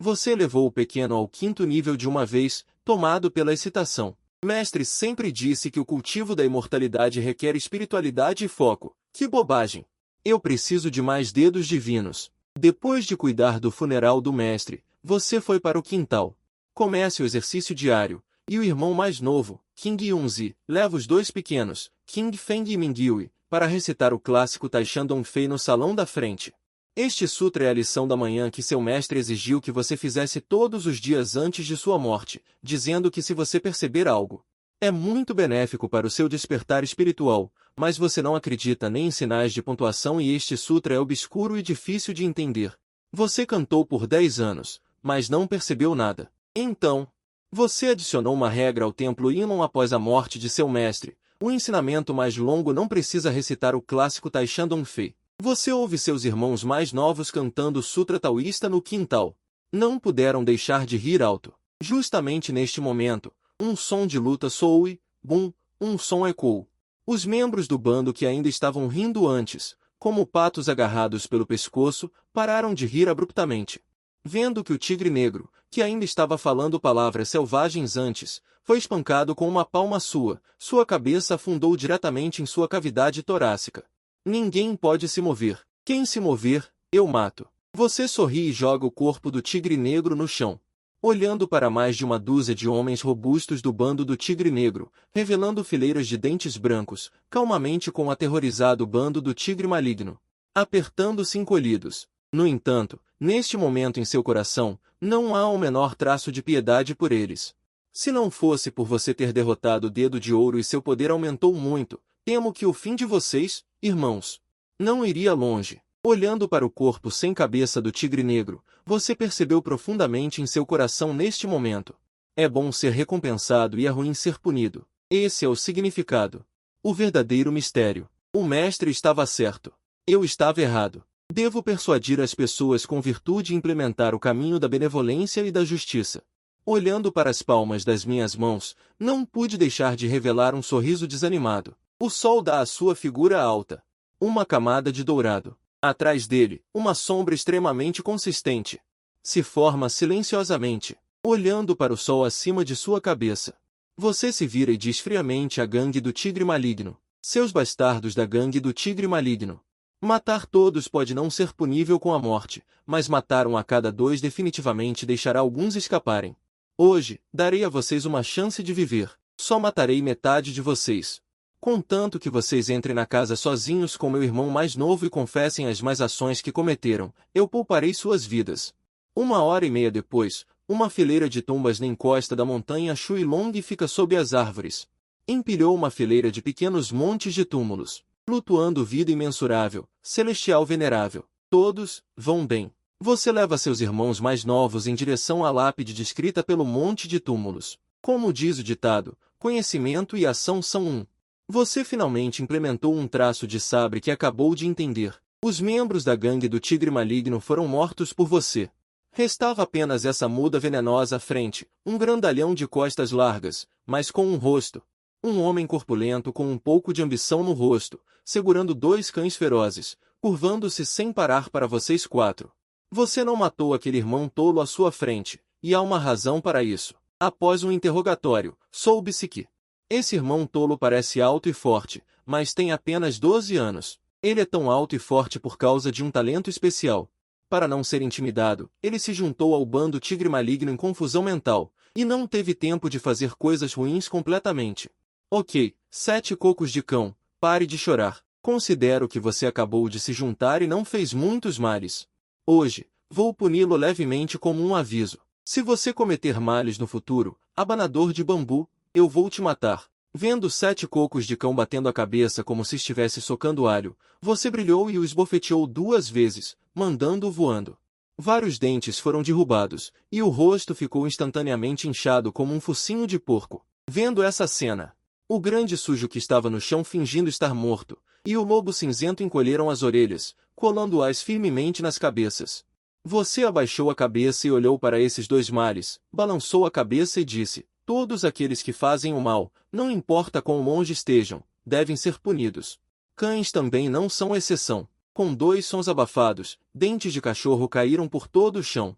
Você levou o pequeno ao 5º nível de uma vez, tomado pela excitação. Mestre sempre disse que o cultivo da imortalidade requer espiritualidade e foco. Que bobagem! Eu preciso de mais dedos divinos. Depois de cuidar do funeral do mestre, você foi para o quintal. Comece o exercício diário, e o irmão mais novo, King Yunzi, leva os 2 pequenos, King Feng e Mingyue, para recitar o clássico Taishandong Fei no salão da frente. Este sutra é a lição da manhã que seu mestre exigiu que você fizesse todos os dias antes de sua morte, dizendo que se você perceber algo, é muito benéfico para o seu despertar espiritual, mas você não acredita nem em sinais de pontuação e este sutra é obscuro e difícil de entender. Você cantou por 10 anos, mas não percebeu nada. Então, você adicionou uma regra ao templo Inlon após a morte de seu mestre. O ensinamento mais longo não precisa recitar o clássico Taishandong Fei. Você ouve seus irmãos mais novos cantando o sutra taoísta no quintal. Não puderam deixar de rir alto. Justamente neste momento, um som de luta soou e, bum, um som ecoou. Os membros do bando que ainda estavam rindo antes, como patos agarrados pelo pescoço, pararam de rir abruptamente. Vendo que o tigre negro, que ainda estava falando palavras selvagens antes, foi espancado com uma palma sua cabeça afundou diretamente em sua cavidade torácica. Ninguém pode se mover. Quem se mover, eu mato. Você sorri e joga o corpo do tigre negro no chão. Olhando para mais de uma dúzia de homens robustos do bando do tigre negro, revelando fileiras de dentes brancos, calmamente com o aterrorizado bando do tigre maligno, apertando-se encolhidos. No entanto, neste momento em seu coração, não há o menor traço de piedade por eles. Se não fosse por você ter derrotado o Dedo de Ouro e seu poder aumentou muito, temo que o fim de vocês, irmãos, não iria longe. Olhando para o corpo sem cabeça do tigre negro, você percebeu profundamente em seu coração neste momento. É bom ser recompensado e é ruim ser punido. Esse é o significado. O verdadeiro mistério. O mestre estava certo. Eu estava errado. Devo persuadir as pessoas com virtude e implementar o caminho da benevolência e da justiça. Olhando para as palmas das minhas mãos, não pude deixar de revelar um sorriso desanimado. O sol dá à sua figura alta uma camada de dourado. Atrás dele, uma sombra extremamente consistente se forma silenciosamente, olhando para o sol acima de sua cabeça. Você se vira e diz friamente à gangue do tigre maligno: seus bastardos da gangue do tigre maligno. Matar todos pode não ser punível com a morte, mas matar um a cada 2 definitivamente deixará alguns escaparem. Hoje, darei a vocês uma chance de viver. Só matarei metade de vocês. Contanto que vocês entrem na casa sozinhos com meu irmão mais novo e confessem as más ações que cometeram, eu pouparei suas vidas. 1h30 depois, uma fileira de tumbas na encosta da montanha Shuilong fica sob as árvores. Empilhou uma fileira de pequenos montes de túmulos, flutuando vida imensurável, celestial venerável. Todos vão bem. Você leva seus irmãos mais novos em direção à lápide descrita pelo monte de túmulos. Como diz o ditado, conhecimento e ação são um. Você finalmente implementou um traço de sabre que acabou de entender. Os membros da gangue do tigre maligno foram mortos por você. Restava apenas essa muda venenosa à frente, um grandalhão de costas largas, mas com um rosto. Um homem corpulento com um pouco de ambição no rosto, segurando 2 cães ferozes, curvando-se sem parar para vocês 4. Você não matou aquele irmão tolo à sua frente, e há uma razão para isso. Após um interrogatório, soube-se que esse irmão tolo parece alto e forte, mas tem apenas 12 anos. Ele é tão alto e forte por causa de um talento especial. Para não ser intimidado, ele se juntou ao bando tigre maligno em confusão mental, e não teve tempo de fazer coisas ruins completamente. Ok, 7 cocos de cão, pare de chorar. Considero que você acabou de se juntar e não fez muitos males. Hoje, vou puni-lo levemente como um aviso. Se você cometer males no futuro, abanador de bambu, eu vou te matar. Vendo 7 cocos de cão batendo a cabeça como se estivesse socando alho, você brilhou e o esbofeteou 2 vezes, mandando-o voando. Vários dentes foram derrubados, e o rosto ficou instantaneamente inchado como um focinho de porco. Vendo essa cena, o grande sujo que estava no chão fingindo estar morto, e o lobo cinzento encolheram as orelhas, colando-as firmemente nas cabeças. Você abaixou a cabeça e olhou para esses 2 males, balançou a cabeça e disse: todos aqueles que fazem o mal, não importa quão longe estejam, devem ser punidos. Cães também não são exceção. Com 2 sons abafados, dentes de cachorro caíram por todo o chão.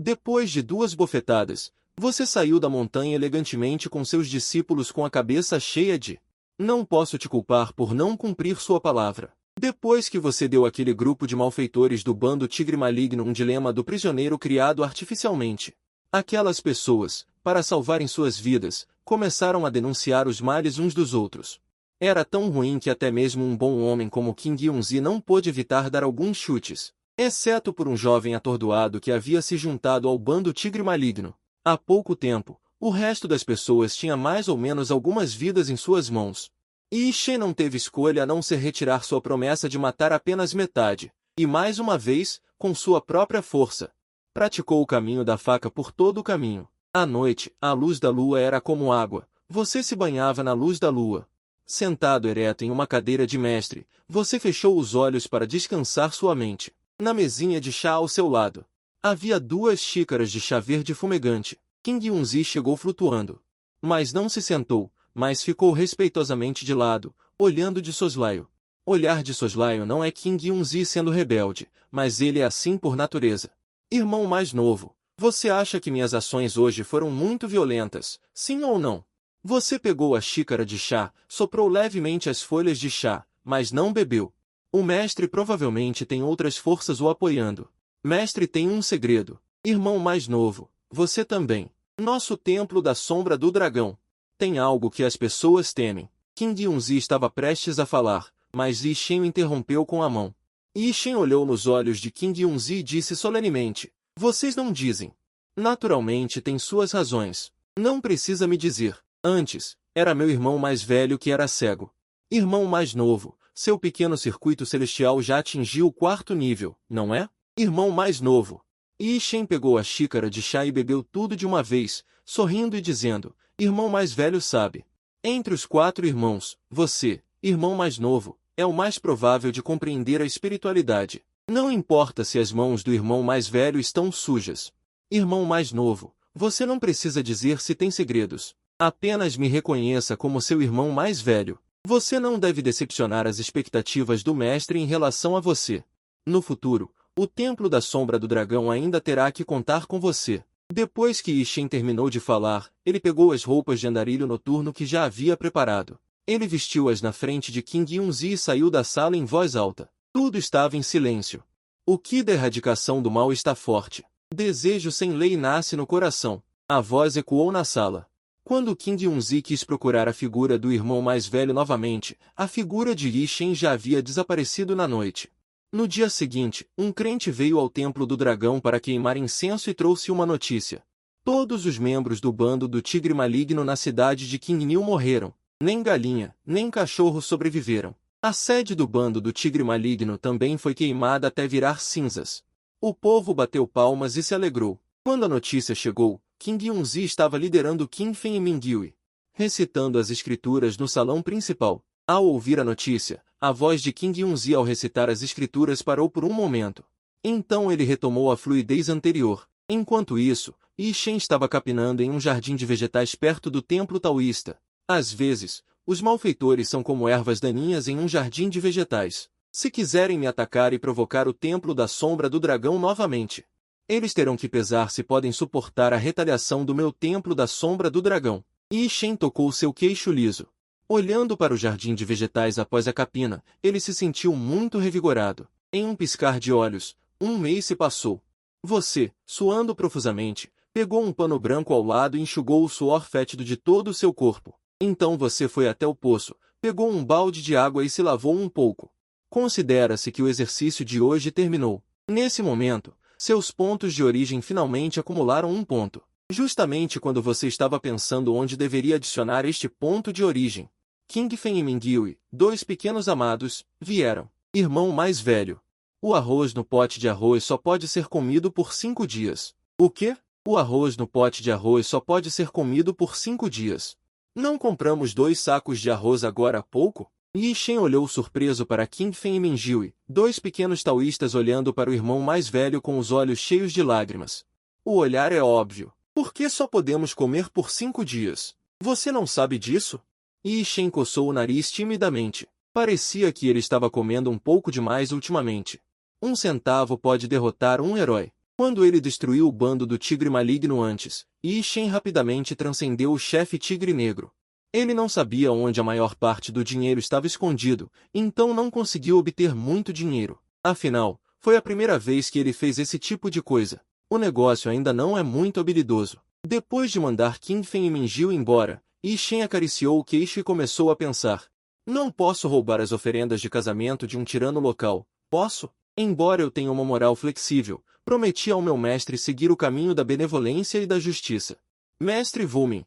Depois de 2 bofetadas, você saiu da montanha elegantemente com seus discípulos com a cabeça cheia de "Não posso te culpar por não cumprir sua palavra." Depois que você deu àquele grupo de malfeitores do bando Tigre Maligno um dilema do prisioneiro criado artificialmente. Aquelas pessoas, para salvarem suas vidas, começaram a denunciar os males uns dos outros. Era tão ruim que até mesmo um bom homem como King Yunzi não pôde evitar dar alguns chutes, exceto por um jovem atordoado que havia se juntado ao bando Tigre Maligno. Há pouco tempo, o resto das pessoas tinha mais ou menos algumas vidas em suas mãos. E Shen não teve escolha a não ser retirar sua promessa de matar apenas metade, e mais uma vez, com sua própria força, praticou o caminho da faca por todo o caminho. À noite, a luz da lua era como água, você se banhava na luz da lua. Sentado ereto em uma cadeira de mestre, você fechou os olhos para descansar sua mente. Na mesinha de chá ao seu lado, havia 2 xícaras de chá verde fumegante. King Yunzi chegou flutuando. Mas não se sentou, mas ficou respeitosamente de lado, olhando de soslaio. Olhar de soslaio não é King Yunzi sendo rebelde, mas ele é assim por natureza. Irmão mais novo, você acha que minhas ações hoje foram muito violentas, sim ou não? Você pegou a xícara de chá, soprou levemente as folhas de chá, mas não bebeu. O mestre provavelmente tem outras forças o apoiando. Mestre tem um segredo. Irmão mais novo, você também. Nosso templo da sombra do dragão tem algo que as pessoas temem. King Yunzi estava prestes a falar, mas Yi Shen o interrompeu com a mão. Yi Shen olhou nos olhos de King Yunzi e disse solenemente: "Vocês não dizem. Naturalmente tem suas razões. Não precisa me dizer. Antes, era meu irmão mais velho que era cego. Irmão mais novo, seu pequeno circuito celestial já atingiu o 4º nível, não é? Irmão mais novo." Yi Shen pegou a xícara de chá e bebeu tudo de uma vez, sorrindo e dizendo: "Irmão mais velho sabe. Entre os 4 irmãos, você, irmão mais novo, é o mais provável de compreender a espiritualidade. Não importa se as mãos do irmão mais velho estão sujas. Irmão mais novo, você não precisa dizer se tem segredos. Apenas me reconheça como seu irmão mais velho. Você não deve decepcionar as expectativas do mestre em relação a você. No futuro, o Templo da Sombra do Dragão ainda terá que contar com você." Depois que Yi Shen terminou de falar, ele pegou as roupas de andarilho noturno que já havia preparado. Ele vestiu-as na frente de King Yunzi e saiu da sala em voz alta. Tudo estava em silêncio. O Ki da erradicação do mal está forte. Desejo sem lei nasce no coração. A voz ecoou na sala. Quando King Yunzi quis procurar a figura do irmão mais velho novamente, a figura de Yi Shen já havia desaparecido na noite. No dia seguinte, um crente veio ao Templo do Dragão para queimar incenso e trouxe uma notícia. Todos os membros do bando do Tigre Maligno na cidade de Qingniu morreram. Nem galinha, nem cachorro sobreviveram. A sede do bando do Tigre Maligno também foi queimada até virar cinzas. O povo bateu palmas e se alegrou. Quando a notícia chegou, King Yunzi estava liderando Qin Fen e Mingyue, recitando as escrituras no salão principal. Ao ouvir a notícia, a voz de King Yunzi ao recitar as escrituras parou por um momento. Então ele retomou a fluidez anterior. Enquanto isso, Yi Shen estava capinando em um jardim de vegetais perto do templo taoísta. Às vezes, os malfeitores são como ervas daninhas em um jardim de vegetais. Se quiserem me atacar e provocar o templo da sombra do dragão novamente, eles terão que pesar se podem suportar a retaliação do meu templo da sombra do dragão. Yi Shen tocou seu queixo liso. Olhando para o jardim de vegetais após a capina, ele se sentiu muito revigorado. Em um piscar de olhos, um mês se passou. Você, suando profusamente, pegou um pano branco ao lado e enxugou o suor fétido de todo o seu corpo. Então você foi até o poço, pegou um balde de água e se lavou um pouco. Considera-se que o exercício de hoje terminou. Nesse momento, seus pontos de origem finalmente acumularam um ponto. Justamente quando você estava pensando onde deveria adicionar este ponto de origem, King Fen e Mingyue, 2 pequenos amados, vieram. Irmão mais velho. O arroz no pote de arroz só pode ser comido por 5 dias. O quê? O arroz no pote de arroz só pode ser comido por 5 dias. Não compramos 2 sacos de arroz agora há pouco? Yi Shen olhou surpreso para King Fen e Mingyue, 2 pequenos taoístas olhando para o irmão mais velho com os olhos cheios de lágrimas. O olhar é óbvio. Por que só podemos comer por 5 dias? Você não sabe disso? Yi Shen coçou o nariz timidamente. Parecia que ele estava comendo um pouco demais ultimamente. 1 centavo pode derrotar um herói. Quando ele destruiu o bando do Tigre Maligno antes, Yi Shen rapidamente transcendeu o chefe Tigre Negro. Ele não sabia onde a maior parte do dinheiro estava escondido, então não conseguiu obter muito dinheiro. Afinal, foi a primeira vez que ele fez esse tipo de coisa. O negócio ainda não é muito habilidoso. Depois de mandar Qin Feng e Mingyu embora, Yi Shen acariciou o queixo e começou a pensar. Não posso roubar as oferendas de casamento de um tirano local, posso? Embora eu tenha uma moral flexível, prometi ao meu mestre seguir o caminho da benevolência e da justiça. Mestre Wumin,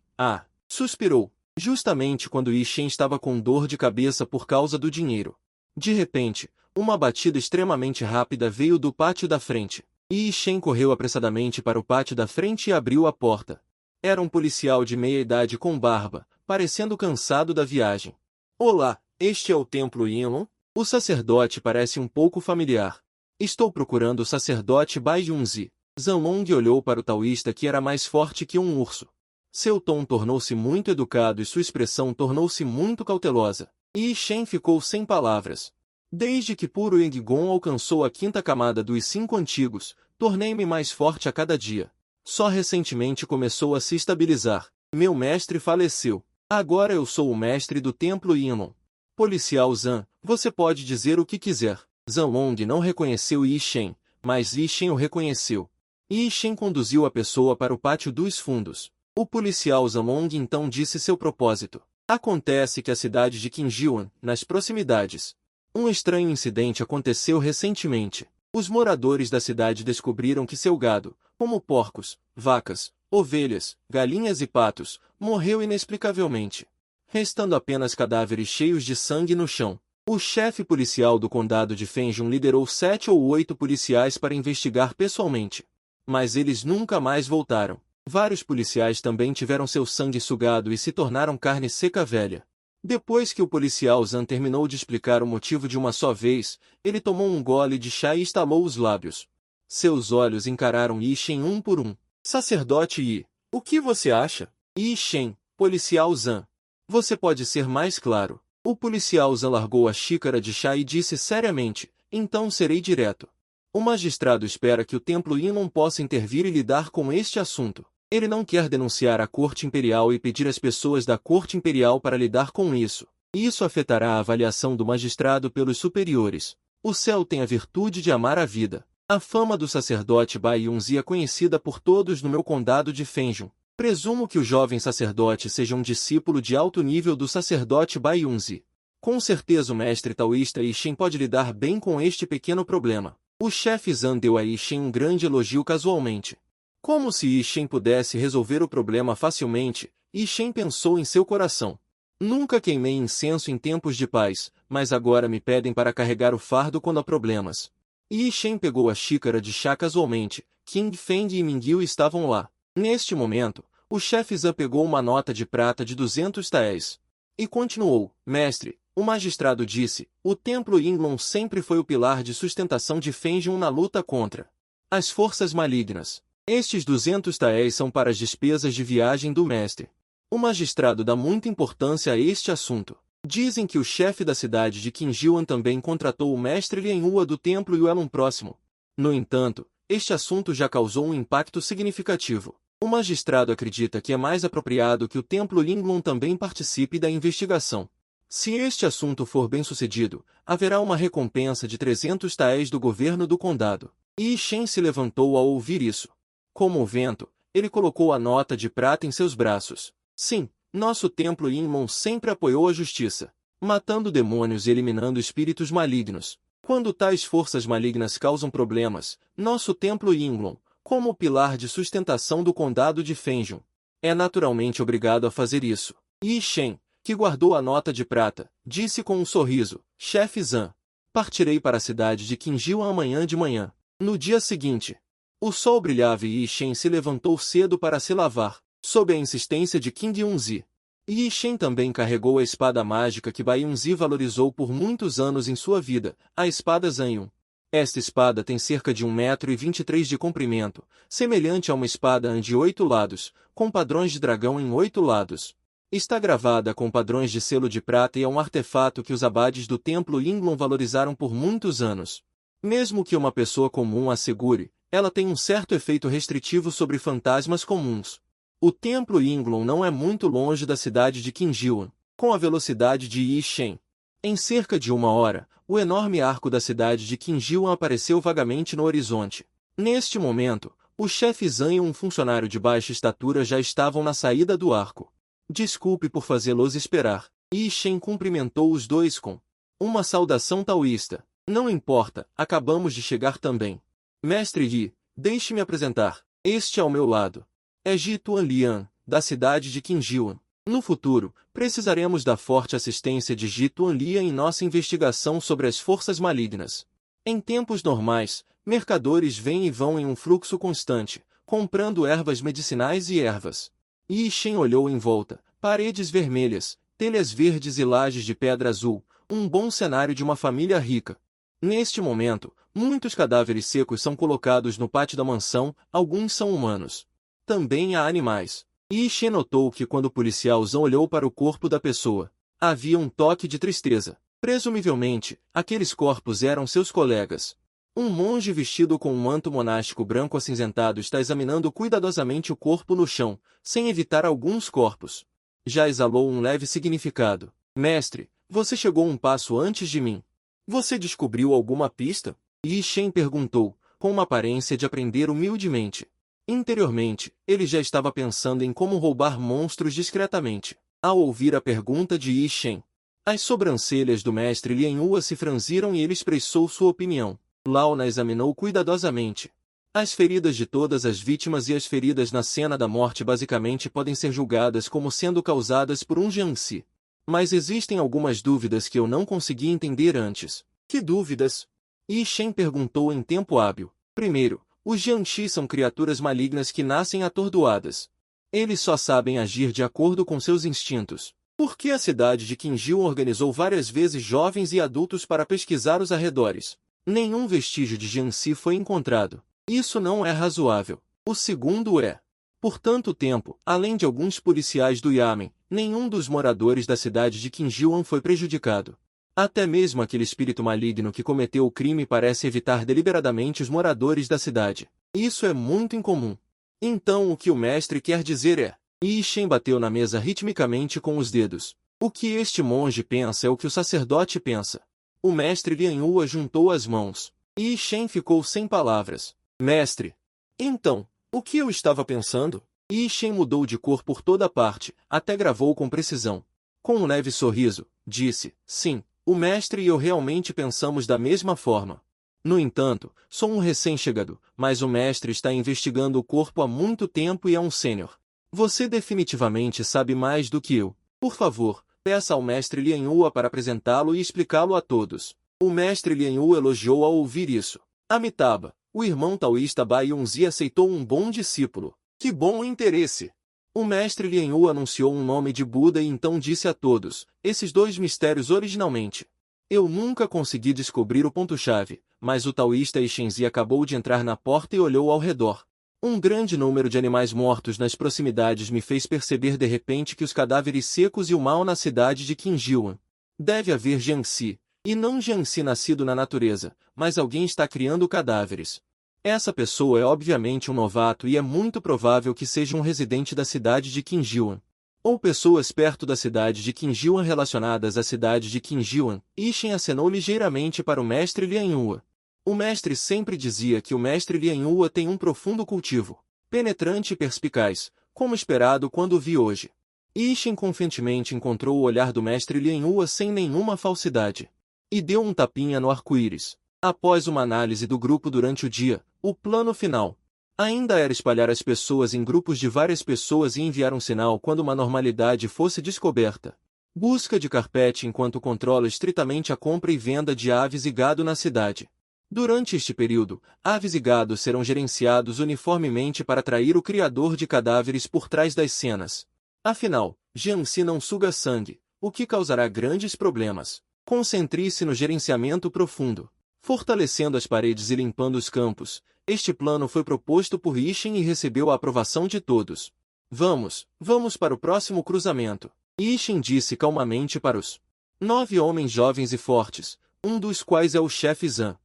suspirou, justamente quando Yi Shen estava com dor de cabeça por causa do dinheiro. De repente, uma batida extremamente rápida veio do pátio da frente. Yi Shen correu apressadamente para o pátio da frente e abriu a porta. Era um policial de meia-idade com barba, parecendo cansado da viagem. Olá, este é o Templo Yinlong? O sacerdote parece um pouco familiar. Estou procurando o sacerdote Bai Yunzi. Zanlong olhou para o taoísta que era mais forte que um urso. Seu tom tornou-se muito educado e sua expressão tornou-se muito cautelosa. Yi Shen ficou sem palavras. Desde que Puro Yinggon alcançou a 5ª camada dos 5 antigos, tornei-me mais forte a cada dia. Só recentemente começou a se estabilizar. Meu mestre faleceu. Agora eu sou o mestre do Templo Yinlong. Policial Zan, você pode dizer o que quiser. Zanlong não reconheceu Yi Shen, mas Yi Shen o reconheceu. Yi Shen conduziu a pessoa para o pátio dos fundos. O policial Zanlong então disse seu propósito. Acontece que a cidade de Qinjiuan, nas proximidades. Um estranho incidente aconteceu recentemente. Os moradores da cidade descobriram que seu gado, como porcos, vacas, ovelhas, galinhas e patos, morreu inexplicavelmente, restando apenas cadáveres cheios de sangue no chão. O chefe policial do condado de Fenjun liderou 7 ou 8 policiais para investigar pessoalmente. Mas eles nunca mais voltaram. Vários policiais também tiveram seu sangue sugado e se tornaram carne seca velha. Depois que o policial Zan terminou de explicar o motivo de uma só vez, ele tomou um gole de chá e estalou os lábios. Seus olhos encararam Yi Shen um por um. Sacerdote Yi, o que você acha? Yi Shen, policial Zan. Você pode ser mais claro. O policial Zan largou a xícara de chá e disse seriamente, então serei direto. O magistrado espera que o Templo Yinlong possa intervir e lidar com este assunto. Ele não quer denunciar a Corte Imperial e pedir às pessoas da Corte Imperial para lidar com isso. Isso afetará a avaliação do magistrado pelos superiores. O céu tem a virtude de amar a vida. A fama do sacerdote Bai Yunzi é conhecida por todos no meu condado de Fenjun. Presumo que o jovem sacerdote seja um discípulo de alto nível do sacerdote Bai Yunzi. Com certeza o mestre taoísta Yi Shen pode lidar bem com este pequeno problema. O chefe Zan deu a Yi Shen um grande elogio casualmente. Como se Yi Shen pudesse resolver o problema facilmente, Yi Shen pensou em seu coração. Nunca queimei incenso em tempos de paz, mas agora me pedem para carregar o fardo quando há problemas. Yi Shen pegou a xícara de chá casualmente. Qin Feng e Mingyu estavam lá. Neste momento, o chefe Zan pegou uma nota de prata de 200 taéis. E continuou, mestre, o magistrado disse, o Templo Yinlong sempre foi o pilar de sustentação de Fenjun na luta contra as forças malignas. Estes 200 taéis são para as despesas de viagem do mestre. O magistrado dá muita importância a este assunto. Dizem que o chefe da cidade de Qinjiuan também contratou o mestre Lian Hua do templo Yuelun próximo. No entanto, este assunto já causou um impacto significativo. O magistrado acredita que é mais apropriado que o templo Yinlong também participe da investigação. Se este assunto for bem-sucedido, haverá uma recompensa de 300 taéis do governo do condado. Yi Shen se levantou ao ouvir isso. Como o vento, ele colocou a nota de prata em seus braços. Sim, nosso templo Yinlong sempre apoiou a justiça, matando demônios e eliminando espíritos malignos. Quando tais forças malignas causam problemas, nosso templo Yinlong, como o pilar de sustentação do condado de Fenjun, é naturalmente obrigado a fazer isso. Yi Shen, que guardou a nota de prata, disse com um sorriso, chefe Zan, partirei para a cidade de Qinjiuan amanhã de manhã. No dia seguinte, o sol brilhava e Yi Shen se levantou cedo para se lavar, sob a insistência de Qin Yunzi. Yi Shen também carregou a espada mágica que Bai Yunzi valorizou por muitos anos em sua vida, a espada Zanyun. Esta espada tem cerca de 1,23 m de comprimento, semelhante a uma espada de 8 lados, com padrões de dragão em 8 lados. Está gravada com padrões de selo de prata e é um artefato que os abades do templo Yinlong valorizaram por muitos anos. Mesmo que uma pessoa comum a segure, ela tem um certo efeito restritivo sobre fantasmas comuns. O templo Yinglong não é muito longe da cidade de Qinjiuan, com a velocidade de Yishen. Em cerca de 1 hora, o enorme arco da cidade de Qinjiuan apareceu vagamente no horizonte. Neste momento, o chefe Zhang e um funcionário de baixa estatura já estavam na saída do arco. Desculpe por fazê-los esperar. Yishen cumprimentou os dois com uma saudação taoísta. Não importa, acabamos de chegar também. Mestre Yi, deixe-me apresentar. Este ao meu lado. É Ji Tuanlian, da cidade de Qinjiuan. No futuro, precisaremos da forte assistência de Ji Tuanlian em nossa investigação sobre as forças malignas. Em tempos normais, mercadores vêm e vão em um fluxo constante, comprando ervas medicinais e ervas. Yishen olhou em volta, paredes vermelhas, telhas verdes e lajes de pedra azul, um bom cenário de uma família rica. Neste momento, muitos cadáveres secos são colocados no pátio da mansão, alguns são humanos. Também há animais. Yishen notou que quando o policial Zhang olhou para o corpo da pessoa, havia um toque de tristeza. Presumivelmente, aqueles corpos eram seus colegas. Um monge vestido com um manto monástico branco acinzentado está examinando cuidadosamente o corpo no chão, sem evitar alguns corpos. Já exalou um leve significado. Mestre, você chegou um passo antes de mim. Você descobriu alguma pista? Yishen perguntou, com uma aparência de aprender humildemente. Interiormente, ele já estava pensando em como roubar monstros discretamente. Ao ouvir a pergunta de Yishen, as sobrancelhas do mestre Lian Hua se franziram e ele expressou sua opinião. Lao na examinou cuidadosamente. As feridas de todas as vítimas e as feridas na cena da morte basicamente podem ser julgadas como sendo causadas por um Jiangxi. Mas existem algumas dúvidas que eu não consegui entender antes. Que dúvidas? Yishen perguntou em tempo hábil. Primeiro, os Jiangxi são criaturas malignas que nascem atordoadas. Eles só sabem agir de acordo com seus instintos. Por que a cidade de Qinjiuan organizou várias vezes jovens e adultos para pesquisar os arredores? Nenhum vestígio de Jiangxi foi encontrado. Isso não é razoável. O segundo é: por tanto tempo, além de alguns policiais do Yamen, nenhum dos moradores da cidade de Qinjiuan foi prejudicado. Até mesmo aquele espírito maligno que cometeu o crime parece evitar deliberadamente os moradores da cidade. Isso é muito incomum. Então o que o mestre quer dizer é... Yishen bateu na mesa ritmicamente com os dedos. O que este monge pensa é o que o sacerdote pensa. O mestre Lian Hua juntou as mãos. Yishen ficou sem palavras. Mestre. Então, o que eu estava pensando? Yishen mudou de cor por toda parte, até gravou com precisão. Com um leve sorriso, disse, sim, o mestre e eu realmente pensamos da mesma forma. No entanto, sou um recém-chegado, mas o mestre está investigando o corpo há muito tempo e é um sênior. Você definitivamente sabe mais do que eu. Por favor, peça ao mestre Lian Hua para apresentá-lo e explicá-lo a todos. O mestre Lian Hua elogiou ao ouvir isso. Amitabha, o irmão taoísta Bai Yunzi aceitou um bom discípulo. Que bom interesse! O mestre Lian Hua anunciou um nome de Buda e então disse a todos, esses dois mistérios originalmente. Eu nunca consegui descobrir o ponto-chave, mas o taoísta Yishenzi acabou de entrar na porta e olhou ao redor. Um grande número de animais mortos nas proximidades me fez perceber de repente que os cadáveres secos e o mal na cidade de Qinjiuan. Deve haver Jiangxi, e não Jiangxi nascido na natureza, mas alguém está criando cadáveres. Essa pessoa é obviamente um novato e é muito provável que seja um residente da cidade de Qinjiuan. Ou pessoas perto da cidade de Qinjiuan relacionadas à cidade de Qinjiuan. Yishen acenou ligeiramente para o mestre Lian Hua. O mestre sempre dizia que o mestre Lian Hua tem um profundo cultivo, penetrante e perspicaz, como esperado quando o vi hoje. Yishen confiantemente encontrou o olhar do mestre Lian Hua sem nenhuma falsidade. E deu um tapinha no arco-íris. Após uma análise do grupo durante o dia, o plano final ainda era espalhar as pessoas em grupos de várias pessoas e enviar um sinal quando uma normalidade fosse descoberta. Busca de carpete enquanto controla estritamente a compra e venda de aves e gado na cidade. Durante este período, aves e gado serão gerenciados uniformemente para atrair o criador de cadáveres por trás das cenas. Afinal, Jiangxi não suga sangue, o que causará grandes problemas. Concentre-se no gerenciamento profundo. Fortalecendo as paredes e limpando os campos, este plano foi proposto por Yishen e recebeu a aprovação de todos. Vamos para o próximo cruzamento. Yishen disse calmamente para os 9 homens jovens e fortes, um dos quais é o chefe Zhang.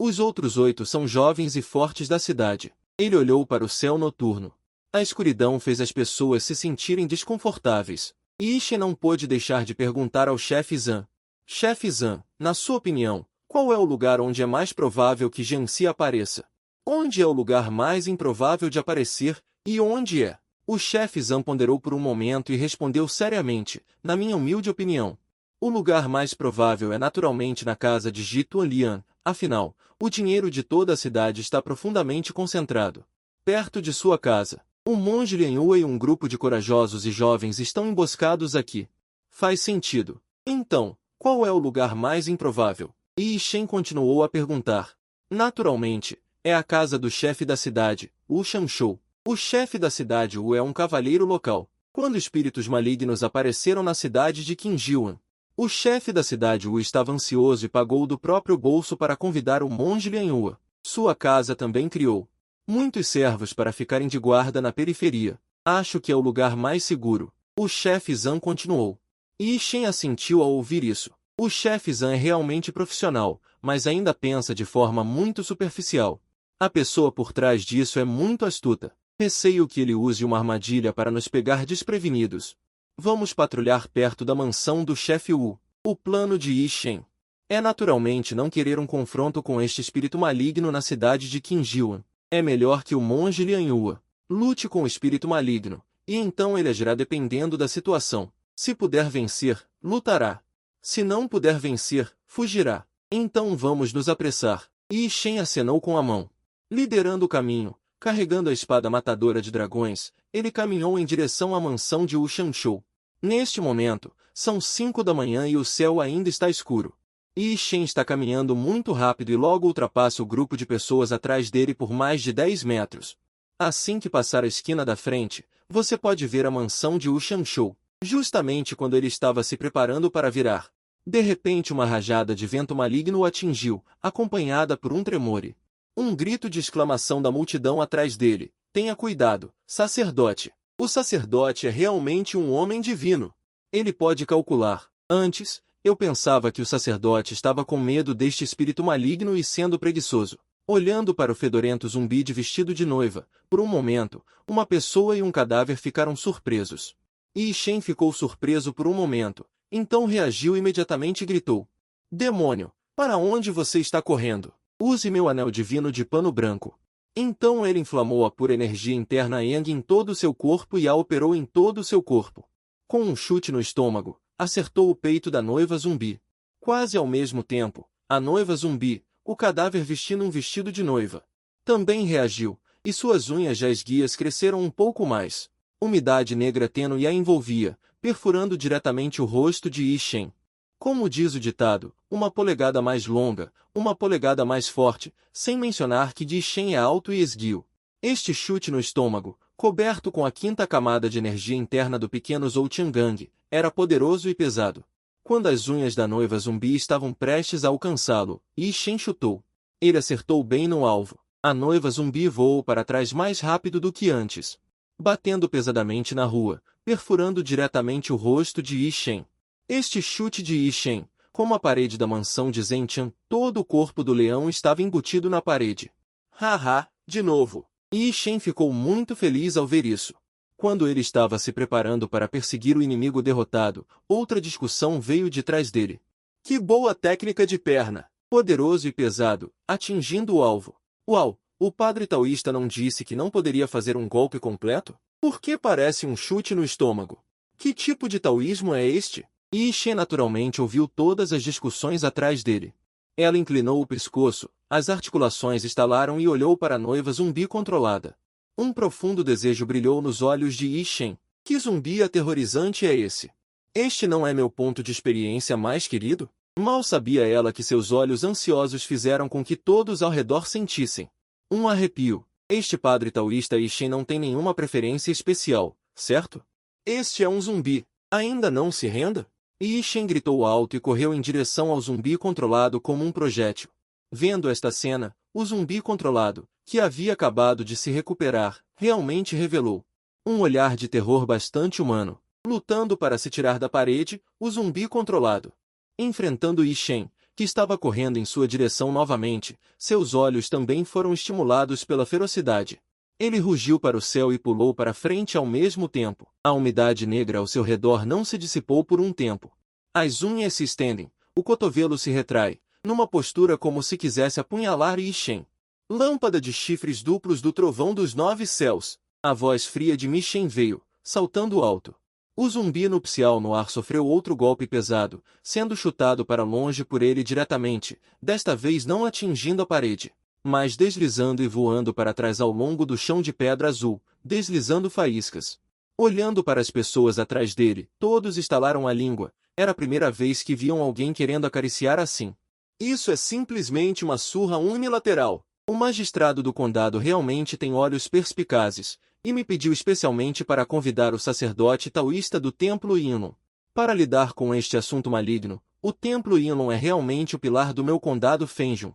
Os outros 8 são jovens e fortes da cidade. Ele olhou para o céu noturno. A escuridão fez as pessoas se sentirem desconfortáveis. E Ishe não pôde deixar de perguntar ao chefe Zan. Chefe Zan, na sua opinião, qual é o lugar onde é mais provável que Jiangxi apareça? Onde é o lugar mais improvável de aparecer, e onde é? O chefe Zan ponderou por um momento e respondeu seriamente, na minha humilde opinião. O lugar mais provável é naturalmente na casa de Ji Tuanlian, afinal, o dinheiro de toda a cidade está profundamente concentrado. Perto de sua casa, um monge Lianhua e um grupo de corajosos e jovens estão emboscados aqui. Faz sentido. Então, qual é o lugar mais improvável? E Shen continuou a perguntar. Naturalmente, é a casa do chefe da cidade, Wu Shangshou. O chefe da cidade Wu é um cavaleiro local. Quando espíritos malignos apareceram na cidade de Qinjiuan, o chefe da cidade Wu estava ansioso e pagou do próprio bolso para convidar o monge Lianhua. Sua casa também criou muitos servos para ficarem de guarda na periferia. Acho que é o lugar mais seguro. O chefe Zan continuou. E Shen assentiu ao ouvir isso. O chefe Zan é realmente profissional, mas ainda pensa de forma muito superficial. A pessoa por trás disso é muito astuta. Receio que ele use uma armadilha para nos pegar desprevenidos. Vamos patrulhar perto da mansão do chefe Wu. O plano de Yi Shen é naturalmente não querer um confronto com este espírito maligno na cidade de Qinjiuan. É melhor que o monge Lianhua lute com o espírito maligno, e então ele agirá dependendo da situação. Se puder vencer, lutará. Se não puder vencer, fugirá. Então vamos nos apressar. Yi Shen acenou com a mão. Liderando o caminho, carregando a espada matadora de dragões, ele caminhou em direção à mansão de Wu Shangshou. Neste momento, são 5 da manhã e o céu ainda está escuro. Yi Shen está caminhando muito rápido e logo ultrapassa o grupo de pessoas atrás dele por mais de 10 metros. Assim que passar a esquina da frente, você pode ver a mansão de Wu Shangshou, justamente quando ele estava se preparando para virar. De repente uma rajada de vento maligno o atingiu, acompanhada por um tremor. Um grito de exclamação da multidão atrás dele. Tenha cuidado, sacerdote. O sacerdote é realmente um homem divino. Ele pode calcular. Antes, eu pensava que o sacerdote estava com medo deste espírito maligno e sendo preguiçoso. Olhando para o fedorento zumbi de vestido de noiva, por um momento, uma pessoa e um cadáver ficaram surpresos. Yi Shen ficou surpreso por um momento, então reagiu imediatamente e gritou. Demônio, para onde você está correndo? Use meu anel divino de pano branco. Então ele inflamou a pura energia interna Yang em todo o seu corpo e a operou em todo o seu corpo. Com um chute no estômago, acertou o peito da noiva zumbi. Quase ao mesmo tempo, a noiva zumbi, o cadáver vestindo um vestido de noiva, também reagiu, e suas unhas já esguias cresceram um pouco mais. Umidade negra tênue a envolvia, perfurando diretamente o rosto de Yi Shen. Como diz o ditado, uma polegada mais longa, uma polegada mais forte, sem mencionar que Yi Shen é alto e esguio. Este chute no estômago, coberto com a quinta camada de energia interna do pequeno Zhou Tiangang, era poderoso e pesado. Quando as unhas da noiva zumbi estavam prestes a alcançá-lo, Yi Shen chutou. Ele acertou bem no alvo. A noiva zumbi voou para trás mais rápido do que antes, batendo pesadamente na rua, perfurando diretamente o rosto de Yi Shen. Este chute de Yi Shen, como a parede da mansão de Zentian, todo o corpo do leão estava embutido na parede. Haha, de novo. Yi Shen ficou muito feliz ao ver isso. Quando ele estava se preparando para perseguir o inimigo derrotado, outra discussão veio de trás dele. Que boa técnica de perna! Poderoso e pesado, atingindo o alvo. Uau! O padre taoísta não disse que não poderia fazer um golpe completo? Por que parece um chute no estômago? Que tipo de taoísmo é este? Yi Shen naturalmente ouviu todas as discussões atrás dele. Ela inclinou o pescoço, as articulações estalaram e olhou para a noiva zumbi controlada. Um profundo desejo brilhou nos olhos de Yi Shen. Que zumbi aterrorizante é esse? Este não é meu ponto de experiência mais querido? Mal sabia ela que seus olhos ansiosos fizeram com que todos ao redor sentissem um arrepio. Este padre taoísta Yi Shen não tem nenhuma preferência especial, certo? Este é um zumbi. Ainda não se renda? Yi Shen gritou alto e correu em direção ao zumbi controlado como um projétil. Vendo esta cena, o zumbi controlado, que havia acabado de se recuperar, realmente revelou um olhar de terror bastante humano. Lutando para se tirar da parede, o zumbi controlado, enfrentando Yi Shen, que estava correndo em sua direção novamente. Seus olhos também foram estimulados pela ferocidade. Ele rugiu para o céu e pulou para frente ao mesmo tempo. A umidade negra ao seu redor não se dissipou por um tempo. As unhas se estendem, o cotovelo se retrai, numa postura como se quisesse apunhalar Yi Shen. Lâmpada de chifres duplos do trovão dos 9 céus. A voz fria de Mi Shen veio, saltando alto. O zumbi nupcial no ar sofreu outro golpe pesado, sendo chutado para longe por ele diretamente, desta vez não atingindo a parede, mas deslizando e voando para trás ao longo do chão de pedra azul, deslizando faíscas. Olhando para as pessoas atrás dele, todos estalaram a língua. Era a primeira vez que viam alguém querendo acariciar assim. Isso é simplesmente uma surra unilateral. O magistrado do condado realmente tem olhos perspicazes, e me pediu especialmente para convidar o sacerdote taoísta do Templo Yinlun. Para lidar com este assunto maligno, o Templo Yinlun é realmente o pilar do meu condado Fenjun.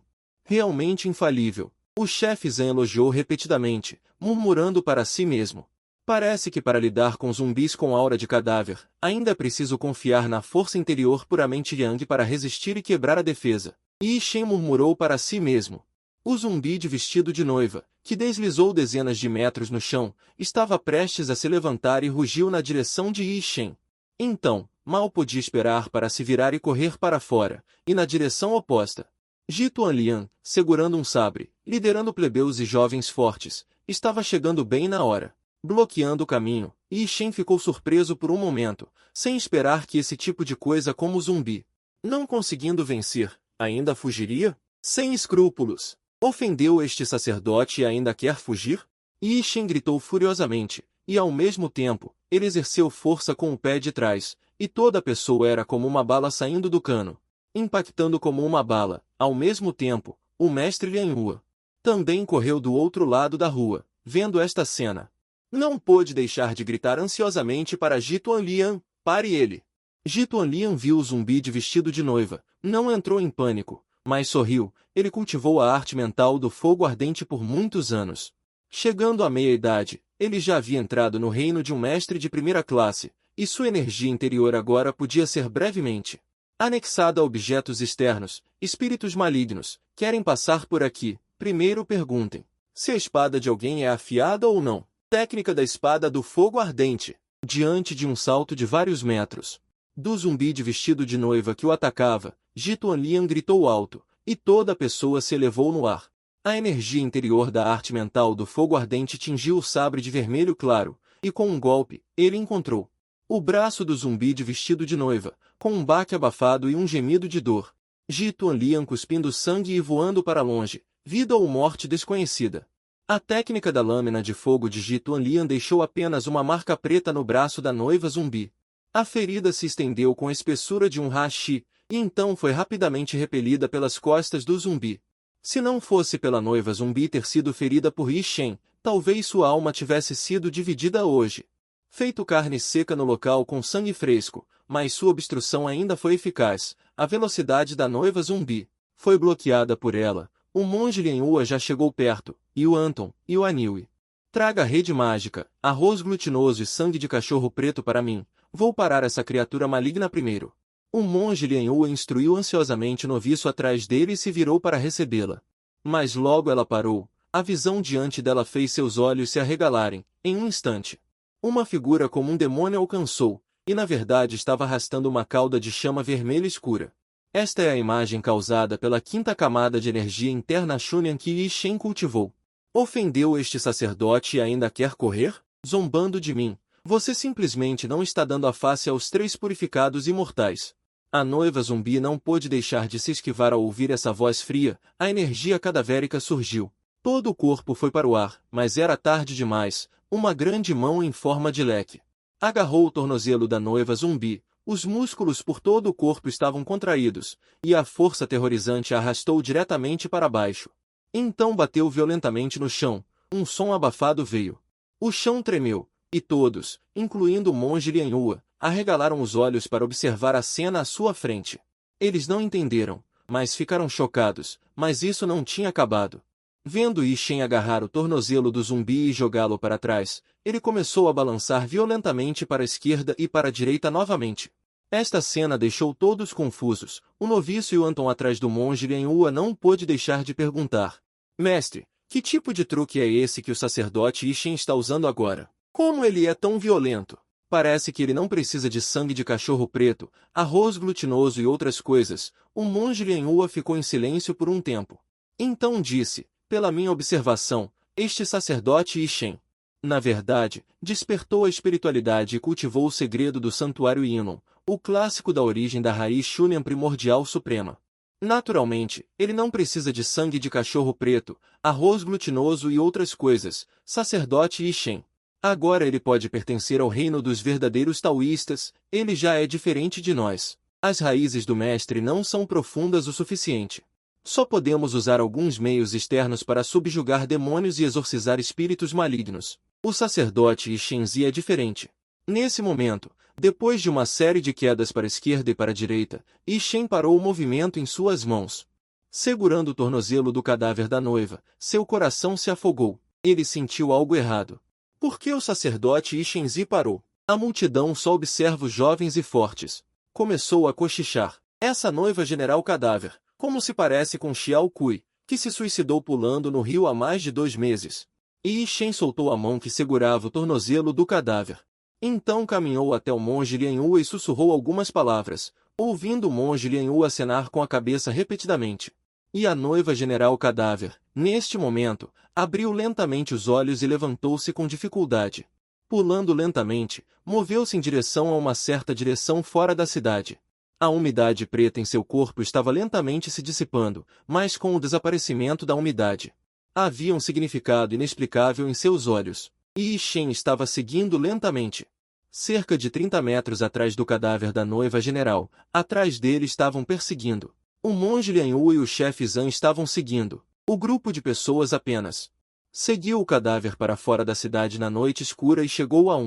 Realmente infalível. O chefe Zan elogiou repetidamente, murmurando para si mesmo. Parece que para lidar com zumbis com aura de cadáver, ainda é preciso confiar na força interior puramente Yang para resistir e quebrar a defesa. Yi Shen murmurou para si mesmo. O zumbi de vestido de noiva, que deslizou dezenas de metros no chão, estava prestes a se levantar e rugiu na direção de Yi Shen. Então, mal podia esperar para se virar e correr para fora, e na direção oposta. Ji Tuanlian, segurando um sabre, liderando plebeus e jovens fortes, estava chegando bem na hora. Bloqueando o caminho, Yi Shen ficou surpreso por um momento, sem esperar que esse tipo de coisa como zumbi, não conseguindo vencer, ainda fugiria? Sem escrúpulos. Ofendeu este sacerdote e ainda quer fugir? Yi Shen gritou furiosamente, e ao mesmo tempo, ele exerceu força com o pé de trás, e toda a pessoa era como uma bala saindo do cano, impactando como uma bala. Ao mesmo tempo, o mestre Lian Hua também correu do outro lado da rua, vendo esta cena. Não pôde deixar de gritar ansiosamente para Ji Tuanlian, pare ele. Ji Tuanlian viu o zumbi de vestido de noiva, não entrou em pânico, mas sorriu. Ele cultivou a arte mental do fogo ardente por muitos anos. Chegando à meia-idade, ele já havia entrado no reino de um mestre de primeira classe, e sua energia interior agora podia ser brevemente anexada a objetos externos. Espíritos malignos, querem passar por aqui? Primeiro perguntem se a espada de alguém é afiada ou não. Técnica da espada do fogo ardente. Diante de um salto de vários metros do zumbi de vestido de noiva que o atacava, Ji Tuanlian gritou alto, e toda a pessoa se elevou no ar. A energia interior da arte mental do fogo ardente tingiu o sabre de vermelho claro, e com um golpe, ele encontrou o braço do zumbi de vestido de noiva, com um baque abafado e um gemido de dor. Ji Tuanlian cuspindo sangue e voando para longe, vida ou morte desconhecida. A técnica da lâmina de fogo de Ji Tuanlian deixou apenas uma marca preta no braço da noiva zumbi. A ferida se estendeu com a espessura de um hashi, e então foi rapidamente repelida pelas costas do zumbi. Se não fosse pela noiva zumbi ter sido ferida por Yi Shen, talvez sua alma tivesse sido dividida hoje. Feito carne seca no local com sangue fresco, mas sua obstrução ainda foi eficaz. A velocidade da noiva zumbi foi bloqueada por ela. O monge Lian Hua já chegou perto, e o Anton, e o Aniwi. Traga a rede mágica, arroz glutinoso e sangue de cachorro preto para mim. Vou parar essa criatura maligna primeiro. O monge Lian Hua instruiu ansiosamente o noviço atrás dele e se virou para recebê-la. Mas logo ela parou. A visão diante dela fez seus olhos se arregalarem. Em um instante, uma figura como um demônio alcançou, e na verdade estava arrastando uma cauda de chama vermelha escura. Esta é a imagem causada pela quinta camada de energia interna Shunyan que Yi Shen cultivou. Ofendeu este sacerdote e ainda quer correr? Zombando de mim. Você simplesmente não está dando a face aos 3 purificados imortais. A noiva zumbi não pôde deixar de se esquivar ao ouvir essa voz fria. A energia cadavérica surgiu. Todo o corpo foi para o ar, mas era tarde demais. Uma grande mão em forma de leque agarrou o tornozelo da noiva zumbi. Os músculos por todo o corpo estavam contraídos, e a força aterrorizante a arrastou diretamente para baixo. Então bateu violentamente no chão. Um som abafado veio. O chão tremeu. E todos, incluindo o monge Lian Hua, arregalaram os olhos para observar a cena à sua frente. Eles não entenderam, mas ficaram chocados, mas isso não tinha acabado. Vendo Yi Shen agarrar o tornozelo do zumbi e jogá-lo para trás, ele começou a balançar violentamente para a esquerda e para a direita novamente. Esta cena deixou todos confusos. O noviço Yuanton atrás do monge Lianhua não pôde deixar de perguntar. Mestre, que tipo de truque é esse que o sacerdote Ishen está usando agora? Como ele é tão violento? Parece que ele não precisa de sangue de cachorro preto, arroz glutinoso e outras coisas. O monge Lianhua ficou em silêncio por um tempo. Então disse, pela minha observação, este sacerdote Ishen, na verdade, despertou a espiritualidade e cultivou o segredo do santuário Yinon, o clássico da origem da raiz Shunyang primordial suprema. Naturalmente, ele não precisa de sangue de cachorro preto, arroz glutinoso e outras coisas, sacerdote Ishen. Agora ele pode pertencer ao reino dos verdadeiros taoístas, ele já é diferente de nós. As raízes do mestre não são profundas o suficiente. Só podemos usar alguns meios externos para subjugar demônios e exorcizar espíritos malignos. O sacerdote Ishenzi é diferente. Nesse momento, depois de uma série de quedas para a esquerda e para a direita, Ishen parou o movimento em suas mãos. Segurando o tornozelo do cadáver da noiva, seu coração se afogou. Ele sentiu algo errado. Por que o sacerdote Ishenzi parou? A multidão só observa os jovens e fortes. Começou a cochichar. Essa noiva general cadáver, como se parece com Xiao Kui, que se suicidou pulando no rio há mais de 2 meses. E Ishen soltou a mão que segurava o tornozelo do cadáver. Então caminhou até o monge Lianhua e sussurrou algumas palavras, ouvindo o monge Lianhua acenar com a cabeça repetidamente. E a noiva general cadáver, neste momento, abriu lentamente os olhos e levantou-se com dificuldade. Pulando lentamente, moveu-se em direção a uma certa direção fora da cidade. A umidade preta em seu corpo estava lentamente se dissipando, mas com o desaparecimento da umidade. Havia um significado inexplicável em seus olhos. E Ishen estava seguindo lentamente. Cerca de 30 metros atrás do cadáver da noiva general, atrás dele estavam perseguindo. O monge Lianhua e o chefe Zhan estavam seguindo. O grupo de pessoas apenas seguiu o cadáver para fora da cidade na noite escura e chegou a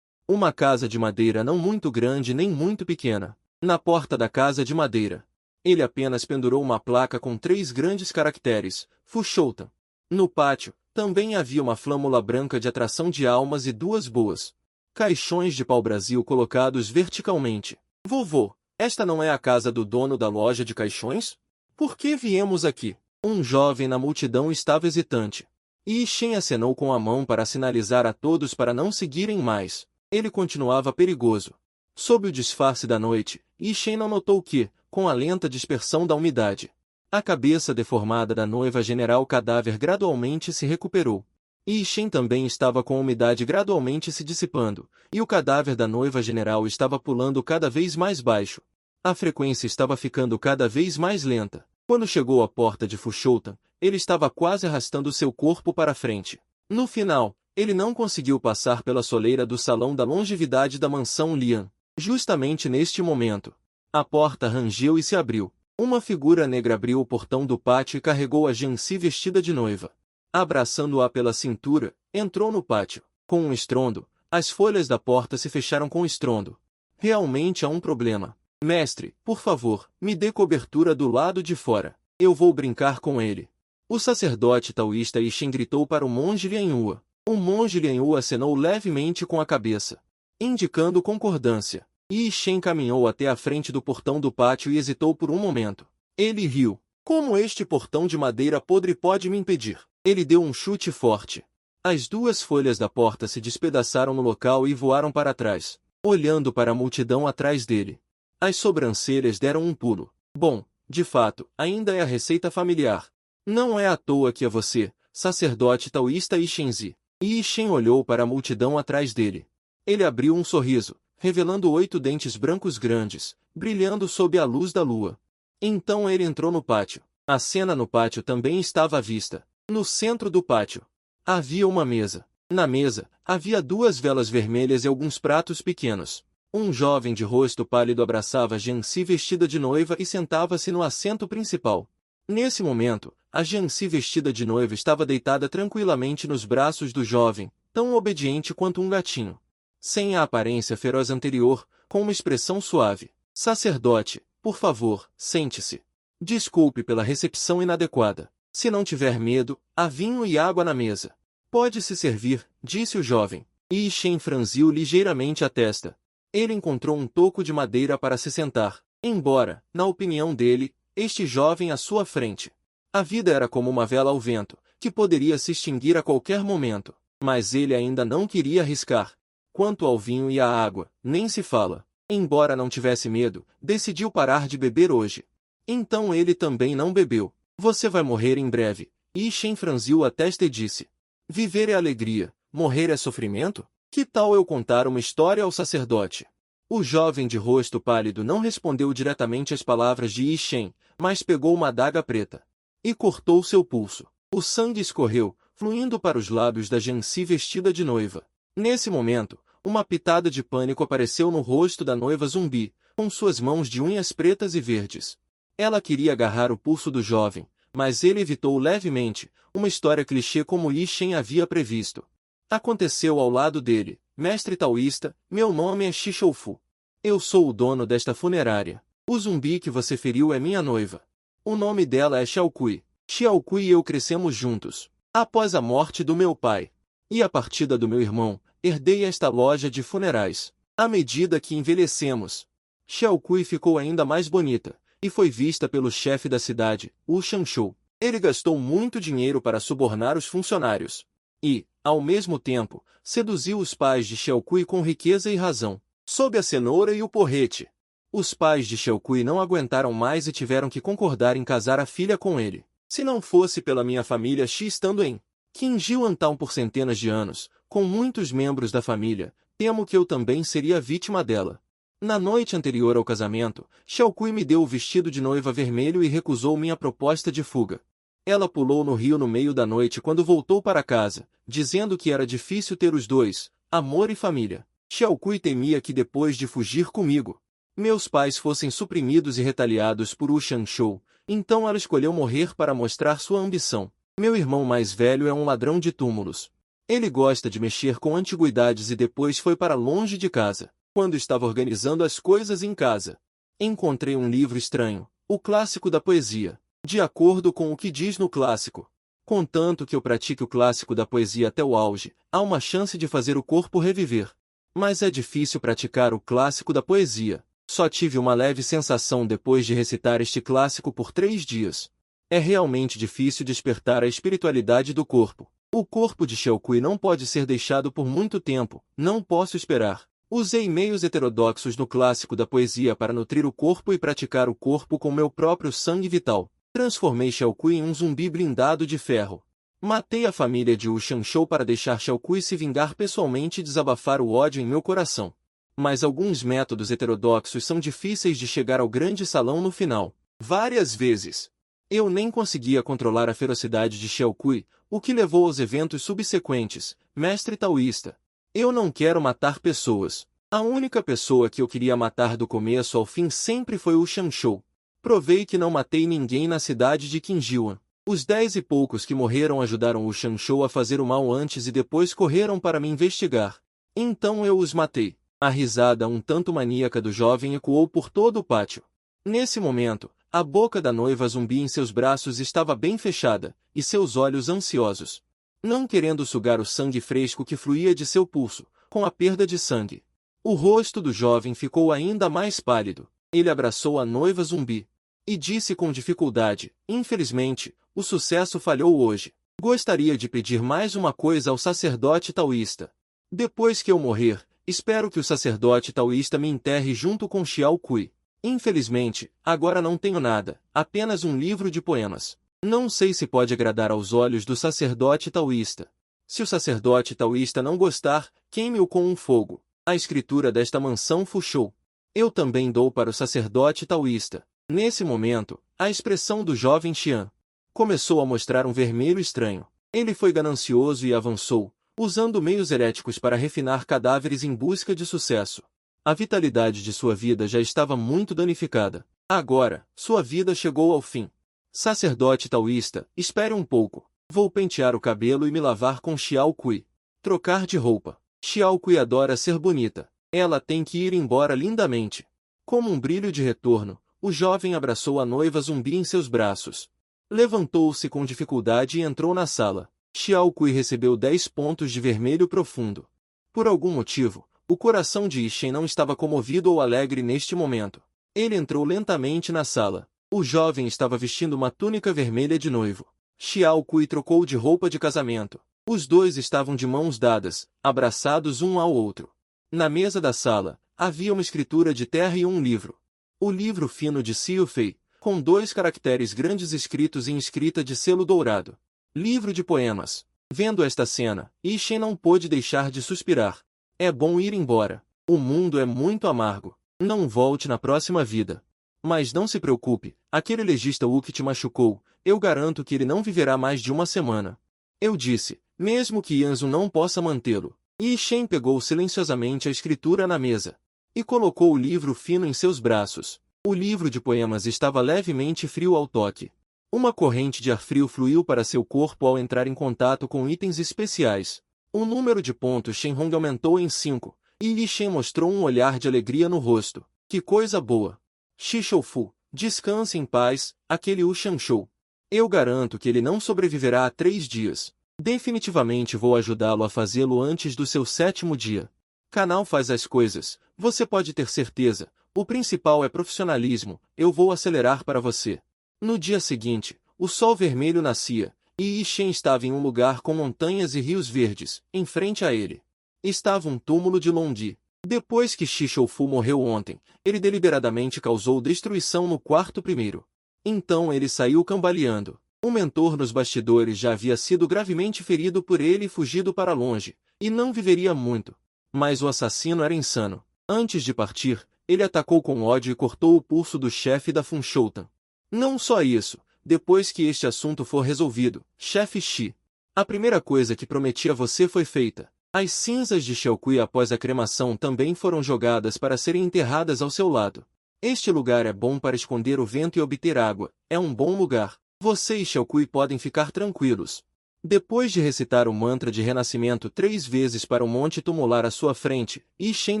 uma casa de madeira não muito grande nem muito pequena. Na porta da casa de madeira, ele apenas pendurou uma placa com 3 grandes caracteres, Fushoutan. No pátio, também havia uma flâmula branca de atração de almas e 2 boas caixões de pau-brasil colocados verticalmente. Vovô, esta não é a casa do dono da loja de caixões? Por que viemos aqui? Um jovem na multidão estava hesitante. E Ishen acenou com a mão para sinalizar a todos para não seguirem mais. Ele continuava perigoso. Sob o disfarce da noite, Ishen não notou que, com a lenta dispersão da umidade, a cabeça deformada da noiva general cadáver gradualmente se recuperou. E Ishen também estava com a umidade gradualmente se dissipando, e o cadáver da noiva general estava pulando cada vez mais baixo. A frequência estava ficando cada vez mais lenta. Quando chegou à porta de Fushoutan, ele estava quase arrastando seu corpo para frente. No final, ele não conseguiu passar pela soleira do salão da longevidade da mansão Lian. Justamente neste momento, a porta rangeu e se abriu. Uma figura negra abriu o portão do pátio e carregou a Jianxi vestida de noiva. Abraçando-a pela cintura, entrou no pátio. Com um estrondo, as folhas da porta se fecharam com estrondo. Realmente há um problema. Mestre, por favor, me dê cobertura do lado de fora. Eu vou brincar com ele. O sacerdote taoísta Ishen gritou para o monge Lianhua. O monge Lianhua acenou levemente com a cabeça, indicando concordância. E Ishen caminhou até a frente do portão do pátio e hesitou por um momento. Ele riu. Como este portão de madeira podre pode me impedir? Ele deu um chute forte. As 2 folhas da porta se despedaçaram no local e voaram para trás, olhando para a multidão atrás dele. As sobrancelhas deram um pulo. Bom, de fato, ainda é a receita familiar. Não é à toa que é você, sacerdote taoísta Ishenzi. E Ishen olhou para a multidão atrás dele. Ele abriu um sorriso, revelando 8 dentes brancos grandes, brilhando sob a luz da lua. Então ele entrou no pátio. A cena no pátio também estava à vista. No centro do pátio havia uma mesa. Na mesa, havia 2 velas vermelhas e alguns pratos pequenos. Um jovem de rosto pálido abraçava Jianxi vestida de noiva e sentava-se no assento principal. Nesse momento, a Jianxi vestida de noiva estava deitada tranquilamente nos braços do jovem, tão obediente quanto um gatinho. Sem a aparência feroz anterior, com uma expressão suave. Sacerdote, por favor, sente-se. Desculpe pela recepção inadequada. Se não tiver medo, há vinho e água na mesa. Pode se servir, disse o jovem. E Ishen franziu ligeiramente a testa. Ele encontrou um toco de madeira para se sentar, embora, na opinião dele, este jovem à sua frente. A vida era como uma vela ao vento, que poderia se extinguir a qualquer momento, mas ele ainda não queria arriscar. Quanto ao vinho e à água, nem se fala. Embora não tivesse medo, decidiu parar de beber hoje. Então ele também não bebeu. Você vai morrer em breve. Yi Shen franziu a testa e disse: Viver é alegria, morrer é sofrimento? Que tal eu contar uma história ao sacerdote? O jovem de rosto pálido não respondeu diretamente às palavras de Yi Shen, mas pegou uma adaga preta e cortou seu pulso. O sangue escorreu, fluindo para os lábios da Jianxi vestida de noiva. Nesse momento, uma pitada de pânico apareceu no rosto da noiva zumbi, com suas mãos de unhas pretas e verdes. Ela queria agarrar o pulso do jovem, mas ele evitou levemente, uma história clichê como Yi Shen havia previsto. Aconteceu ao lado dele: Mestre taoísta, meu nome é Shi Shoufu. Eu sou o dono desta funerária. O zumbi que você feriu é minha noiva. O nome dela é Xiaokui. Xiaokui e eu crescemos juntos. Após a morte do meu pai e a partida do meu irmão, herdei esta loja de funerais. À medida que envelhecemos, Xiaokui ficou ainda mais bonita, e foi vista pelo chefe da cidade, Wu Shanshou. Ele gastou muito dinheiro para subornar os funcionários. E, ao mesmo tempo, seduziu os pais de Xiaokui com riqueza e razão. Sob a cenoura e o porrete. Os pais de Xiaokui não aguentaram mais e tiveram que concordar em casar a filha com ele. Se não fosse pela minha família Xi estando em Qinjiuantown por centenas de anos, com muitos membros da família, temo que eu também seria vítima dela. Na noite anterior ao casamento, Xiaokui me deu o vestido de noiva vermelho e recusou minha proposta de fuga. Ela pulou no rio no meio da noite quando voltou para casa, dizendo que era difícil ter os dois, amor e família. Xiaokui temia que depois de fugir comigo, meus pais fossem suprimidos e retaliados por Wu Shanshou, então ela escolheu morrer para mostrar sua ambição. Meu irmão mais velho é um ladrão de túmulos. Ele gosta de mexer com antiguidades e depois foi para longe de casa. Quando estava organizando as coisas em casa, encontrei um livro estranho, o clássico da poesia. De acordo com o que diz no clássico, contanto que eu pratique o clássico da poesia até o auge, há uma chance de fazer o corpo reviver. Mas é difícil praticar o clássico da poesia. Só tive uma leve sensação depois de recitar este clássico por 3 dias. É realmente difícil despertar a espiritualidade do corpo. O corpo de Xiaokui não pode ser deixado por muito tempo, não posso esperar. Usei meios heterodoxos no clássico da poesia para nutrir o corpo e praticar o corpo com meu próprio sangue vital. Transformei Xiaokui em um zumbi blindado de ferro. Matei a família de Wu Shanshou para deixar Xiaokui se vingar pessoalmente e desabafar o ódio em meu coração. Mas alguns métodos heterodoxos são difíceis de chegar ao grande salão no final. Várias vezes, eu nem conseguia controlar a ferocidade de Xiaokui, o que levou aos eventos subsequentes. Mestre taoísta, eu não quero matar pessoas. A única pessoa que eu queria matar do começo ao fim sempre foi o Shanshou. Provei que não matei ninguém na cidade de Qinjiuan. Os 10 e poucos que morreram ajudaram o Shanshou a fazer o mal antes e depois correram para me investigar. Então eu os matei. A risada um tanto maníaca do jovem ecoou por todo o pátio. Nesse momento, a boca da noiva zumbi em seus braços estava bem fechada, e seus olhos ansiosos, não querendo sugar o sangue fresco que fluía de seu pulso, com a perda de sangue. O rosto do jovem ficou ainda mais pálido. Ele abraçou a noiva zumbi e disse com dificuldade: Infelizmente, o sucesso falhou hoje. Gostaria de pedir mais uma coisa ao sacerdote taoísta. Depois que eu morrer, espero que o sacerdote taoísta me enterre junto com Xiaokui. Infelizmente, agora não tenho nada, apenas um livro de poemas. Não sei se pode agradar aos olhos do sacerdote taoísta. Se o sacerdote taoísta não gostar, queime-o com um fogo. A escritura desta mansão Fushou. Eu também dou para o sacerdote taoísta. Nesse momento, a expressão do jovem Xian começou a mostrar um vermelho estranho. Ele foi ganancioso e avançou, usando meios heréticos para refinar cadáveres em busca de sucesso. A vitalidade de sua vida já estava muito danificada. Agora, sua vida chegou ao fim. Sacerdote taoísta, espere um pouco. Vou pentear o cabelo e me lavar com Xiaokui. Trocar de roupa. Xiaokui adora ser bonita. Ela tem que ir embora lindamente. Como um brilho de retorno, o jovem abraçou a noiva zumbi em seus braços. Levantou-se com dificuldade e entrou na sala. Xiaokui recebeu 10 pontos de vermelho profundo. Por algum motivo, O coração de Yi Shen não estava comovido ou alegre neste momento. Ele entrou lentamente na sala. O jovem estava vestindo uma túnica vermelha de noivo. Xiao Kui trocou de roupa de casamento. Os dois estavam de mãos dadas, abraçados um ao outro. Na mesa da sala, havia uma escritura de terra e um livro. O livro fino de Xiu Fei, com 2 caracteres grandes escritos em escrita de selo dourado. Livro de poemas. Vendo esta cena, Yi Shen não pôde deixar de suspirar. É bom ir embora. O mundo é muito amargo. Não volte na próxima vida. Mas não se preocupe, aquele legista Wu que te machucou, eu garanto que ele não viverá mais de uma semana. Eu disse, mesmo que Yanzu não possa mantê-lo. Yi Shen pegou silenciosamente a escritura na mesa e colocou o livro fino em seus braços. O livro de poemas estava levemente frio ao toque. Uma corrente de ar frio fluiu para seu corpo ao entrar em contato com itens especiais. O número de pontos Shenhong aumentou em 5, e Yi Shen mostrou um olhar de alegria no rosto. Que coisa boa! Shi Shoufu, descanse em paz, aquele Wu Shanshou. Eu garanto que ele não sobreviverá a 3 dias. Definitivamente vou ajudá-lo a fazê-lo antes do seu 7º dia. Canal faz as coisas, você pode ter certeza. O principal é profissionalismo, eu vou acelerar para você. No dia seguinte, o sol vermelho nascia, e Yi Shen estava em um lugar com montanhas e rios verdes, em frente a ele. Estava um túmulo de Londi. Depois que Shi Shoufu morreu ontem, ele deliberadamente causou destruição no quarto primeiro. Então ele saiu cambaleando. O mentor nos bastidores já havia sido gravemente ferido por ele e fugido para longe, e não viveria muito. Mas o assassino era insano. Antes de partir, ele atacou com ódio e cortou o pulso do chefe da Funshoutan. Não só isso, depois que este assunto for resolvido, chefe Shi, a primeira coisa que prometi a você foi feita. As cinzas de Xiaokui após a cremação também foram jogadas para serem enterradas ao seu lado. Este lugar é bom para esconder o vento e obter água, é um bom lugar. Você e Xiaokui podem ficar tranquilos. Depois de recitar o mantra de renascimento 3 vezes para o monte tumular à sua frente, Yi Shen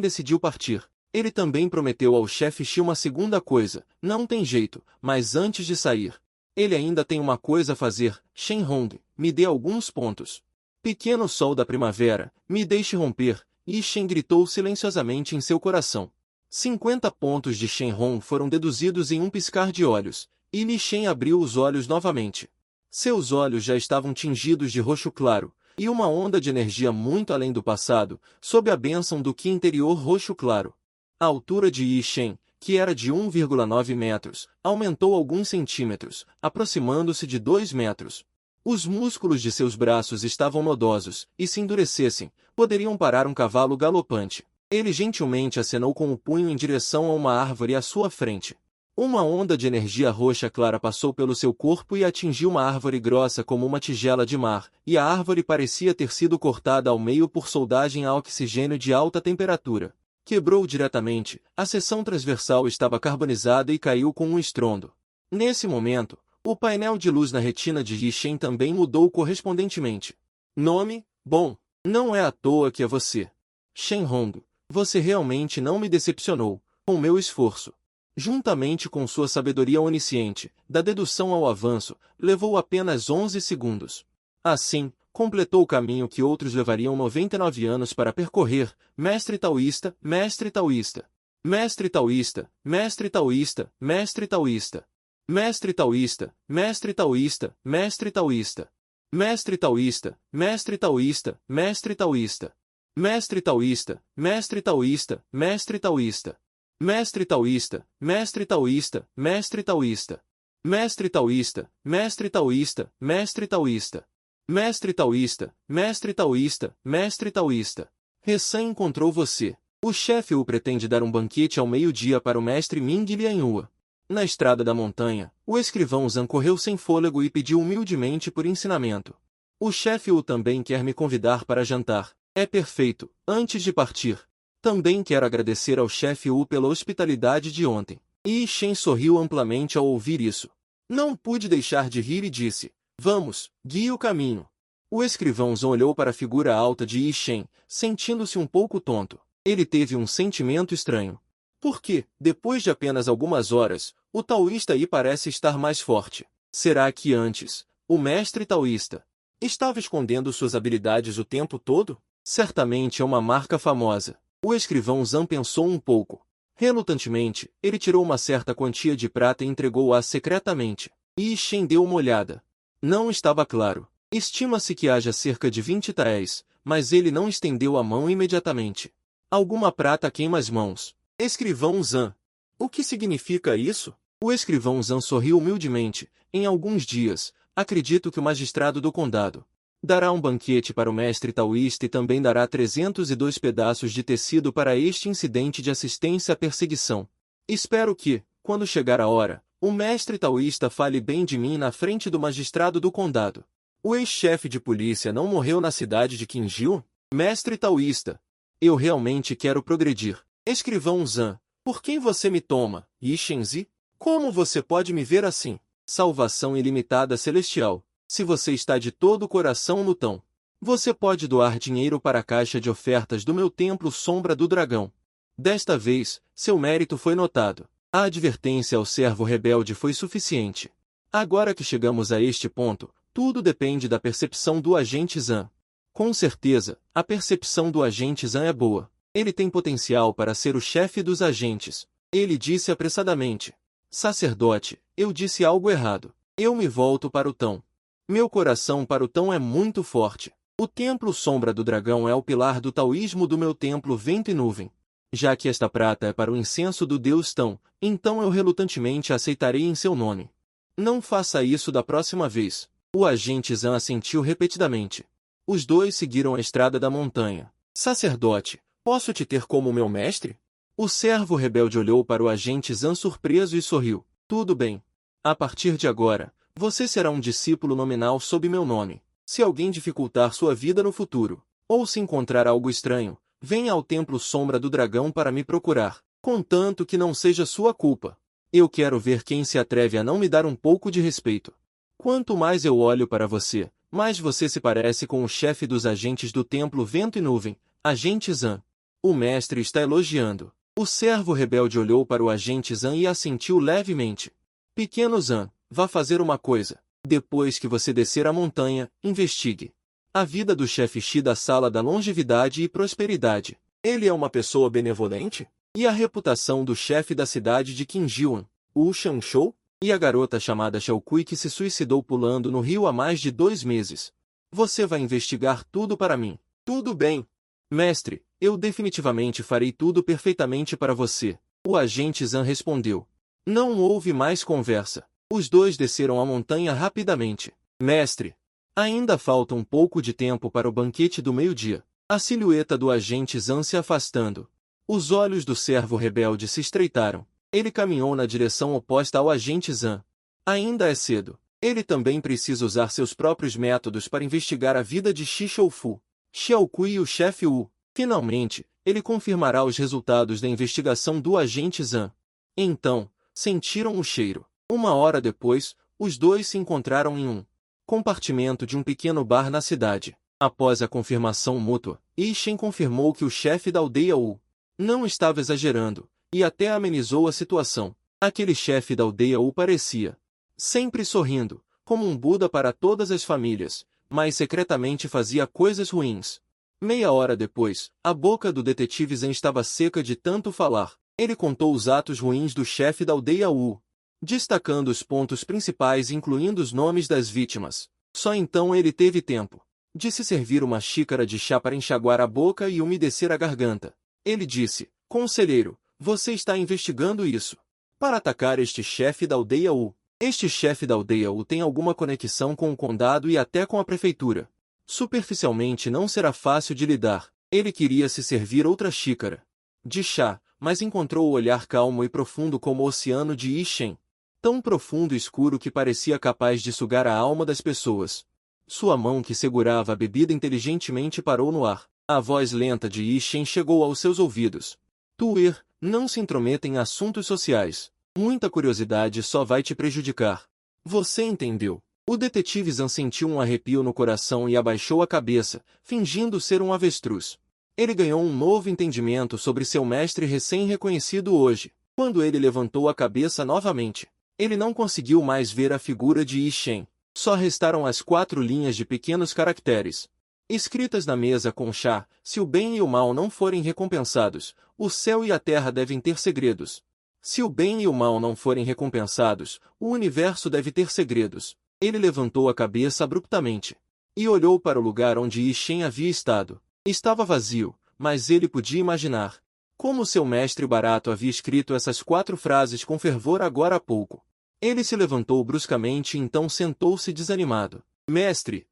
decidiu partir. Ele também prometeu ao chefe Shi uma segunda coisa, não tem jeito, mas antes de sair. Ele ainda tem uma coisa a fazer, Shenhong, me dê alguns pontos. Pequeno sol da primavera, me deixe romper, Yi Shen gritou silenciosamente em seu coração. 50 pontos de Shenhong foram deduzidos em um piscar de olhos, e Yi Shen abriu os olhos novamente. Seus olhos já estavam tingidos de roxo claro, e uma onda de energia muito além do passado, sob a bênção do Qi interior roxo claro. A altura de Yi Shen, que era de 1,9 metros, aumentou alguns centímetros, aproximando-se de 2 metros. Os músculos de seus braços estavam nodosos, e se endurecessem, poderiam parar um cavalo galopante. Ele gentilmente acenou com o punho em direção a uma árvore à sua frente. Uma onda de energia roxa clara passou pelo seu corpo e atingiu uma árvore grossa como uma tigela de mar, e a árvore parecia ter sido cortada ao meio por soldagem a oxigênio de alta temperatura. Quebrou diretamente, a seção transversal estava carbonizada e caiu com um estrondo. Nesse momento, o painel de luz na retina de Yi Shen também mudou correspondentemente. Nome? Bom, não é à toa que é você. Shenhong, você realmente não me decepcionou, com meu esforço. Juntamente com sua sabedoria onisciente, da dedução ao avanço, levou apenas 11 segundos. Assim, completou o caminho que outros levariam 99 anos para percorrer, mestre taoísta, mestre taoísta. Mestre taoísta, mestre taoísta, mestre taoísta. Mestre taoísta, mestre taoísta, mestre taoísta. Mestre taoísta, mestre taoísta, mestre taoísta. Mestre taoísta, mestre taoísta, mestre taoísta. Mestre taoísta, mestre taoísta, mestre taoísta. Mestre taoísta, mestre taoísta, mestre taoísta. Mestre taoísta, mestre taoísta, mestre taoísta. Recém encontrou você. O chefe Wu pretende dar um banquete ao meio-dia para o mestre Ming Lianhua. Na estrada da montanha, o escrivão Zhang correu sem fôlego e pediu humildemente por ensinamento. O chefe Wu também quer me convidar para jantar. É perfeito, antes de partir. Também quero agradecer ao chefe Wu pela hospitalidade de ontem. Yi Shen sorriu amplamente ao ouvir isso. Não pude deixar de rir e disse, vamos, guie o caminho. O escrivão Zhang olhou para a figura alta de Yi Shen, sentindo-se um pouco tonto. Ele teve um sentimento estranho. Porque, depois de apenas algumas horas, o taoísta aí parece estar mais forte. Será que antes, o mestre taoísta estava escondendo suas habilidades o tempo todo? Certamente é uma marca famosa. O escrivão Zan pensou um pouco. Relutantemente, ele tirou uma certa quantia de prata e entregou-a secretamente. Yi Shen deu uma olhada. Não estava claro. Estima-se que haja cerca de 20 taéis, mas ele não estendeu a mão imediatamente. Alguma prata queima as mãos. Escrivão Zan. O que significa isso? O escrivão Zan sorriu humildemente. Em alguns dias, acredito que o magistrado do condado dará um banquete para o mestre taoísta e também dará 302 pedaços de tecido para este incidente de assistência à perseguição. Espero que, quando chegar a hora, o mestre taoísta fale bem de mim na frente do magistrado do condado. O ex-chefe de polícia não morreu na cidade de Qinjiu? Mestre taoísta. Eu realmente quero progredir. Escrivão Zan, por quem você me toma, Yi Shenzi? Como você pode me ver assim? Salvação ilimitada celestial. Se você está de todo o coração lutão, você pode doar dinheiro para a caixa de ofertas do meu templo Sombra do Dragão. Desta vez, seu mérito foi notado. A advertência ao servo rebelde foi suficiente. Agora que chegamos a este ponto, tudo depende da percepção do agente Zan. Com certeza, a percepção do agente Zan é boa. Ele tem potencial para ser o chefe dos agentes. Ele disse apressadamente. Sacerdote, eu disse algo errado. Eu me volto para o Tão. Meu coração para o Tão é muito forte. O templo Sombra do Dragão é o pilar do taoísmo do meu templo Vento e Nuvem. Já que esta prata é para o incenso do deus Tão, então eu relutantemente aceitarei em seu nome. Não faça isso da próxima vez. O agente Zan assentiu repetidamente. Os dois seguiram a estrada da montanha. Sacerdote, posso te ter como meu mestre? O servo rebelde olhou para o agente Zan surpreso e sorriu. Tudo bem. A partir de agora, você será um discípulo nominal sob meu nome. Se alguém dificultar sua vida no futuro, ou se encontrar algo estranho, venha ao templo Sombra do Dragão para me procurar, contanto que não seja sua culpa. Eu quero ver quem se atreve a não me dar um pouco de respeito. Quanto mais eu olho para você, mais você se parece com o chefe dos agentes do templo Vento e Nuvem, agente Zan. O mestre está elogiando. O servo rebelde olhou para o agente Zan e assentiu levemente. Pequeno Zan, vá fazer uma coisa. Depois que você descer a montanha, investigue a vida do chefe Shi da Sala da Longevidade e Prosperidade. Ele é uma pessoa benevolente? E a reputação do chefe da cidade de Qinjiuan, Wu Shangshou? E a garota chamada Xiaokui que se suicidou pulando no rio há mais de 2 meses? Você vai investigar tudo para mim. Tudo bem. Mestre, eu definitivamente farei tudo perfeitamente para você. O agente Zan respondeu. Não houve mais conversa. Os dois desceram a montanha rapidamente. Mestre, ainda falta um pouco de tempo para o banquete do meio-dia. A silhueta do agente Zan se afastando. Os olhos do servo rebelde se estreitaram. Ele caminhou na direção oposta ao agente Zan. Ainda é cedo. Ele também precisa usar seus próprios métodos para investigar a vida de Shi Shoufu, Xiaokui e o chefe Wu. Finalmente, ele confirmará os resultados da investigação do agente Zan. Então, sentiram o cheiro. 1 hora depois, os dois se encontraram em um compartimento de um pequeno bar na cidade. Após a confirmação mútua, Yi Shen confirmou que o chefe da aldeia Wu não estava exagerando, e até amenizou a situação. Aquele chefe da aldeia Wu parecia sempre sorrindo, como um Buda para todas as famílias, mas secretamente fazia coisas ruins. 30 minutos depois, a boca do detetive Zen estava seca de tanto falar. Ele contou os atos ruins do chefe da aldeia Wu, destacando os pontos principais incluindo os nomes das vítimas. Só então ele teve tempo de se servir uma xícara de chá para enxaguar a boca e umedecer a garganta. Ele disse, conselheiro, você está investigando isso para atacar este chefe da aldeia Wu. Este chefe da aldeia Wu tem alguma conexão com o condado e até com a prefeitura. Superficialmente não será fácil de lidar. Ele queria se servir outra xícara de chá, mas encontrou o olhar calmo e profundo como o oceano de Yi Shen. Tão profundo e escuro que parecia capaz de sugar a alma das pessoas. Sua mão que segurava a bebida inteligentemente parou no ar. A voz lenta de Yi Shen chegou aos seus ouvidos. Tuer, não se intrometa em assuntos sociais. Muita curiosidade só vai te prejudicar. Você entendeu? O detetive Zan sentiu um arrepio no coração e abaixou a cabeça, fingindo ser um avestruz. Ele ganhou um novo entendimento sobre seu mestre recém-reconhecido hoje. Quando ele levantou a cabeça novamente, ele não conseguiu mais ver a figura de Yi Shen. Só restaram as 4 linhas de pequenos caracteres. escritas na mesa com chá: se o bem e o mal não forem recompensados, o céu e a terra devem ter segredos. Se o bem e o mal não forem recompensados, o universo deve ter segredos. Ele levantou a cabeça abruptamente e olhou para o lugar onde Yi Shen havia estado. Estava vazio, mas ele podia imaginar como seu mestre barato havia escrito essas 4 frases com fervor agora há pouco. Ele se levantou bruscamente e então sentou-se desanimado. Mestre,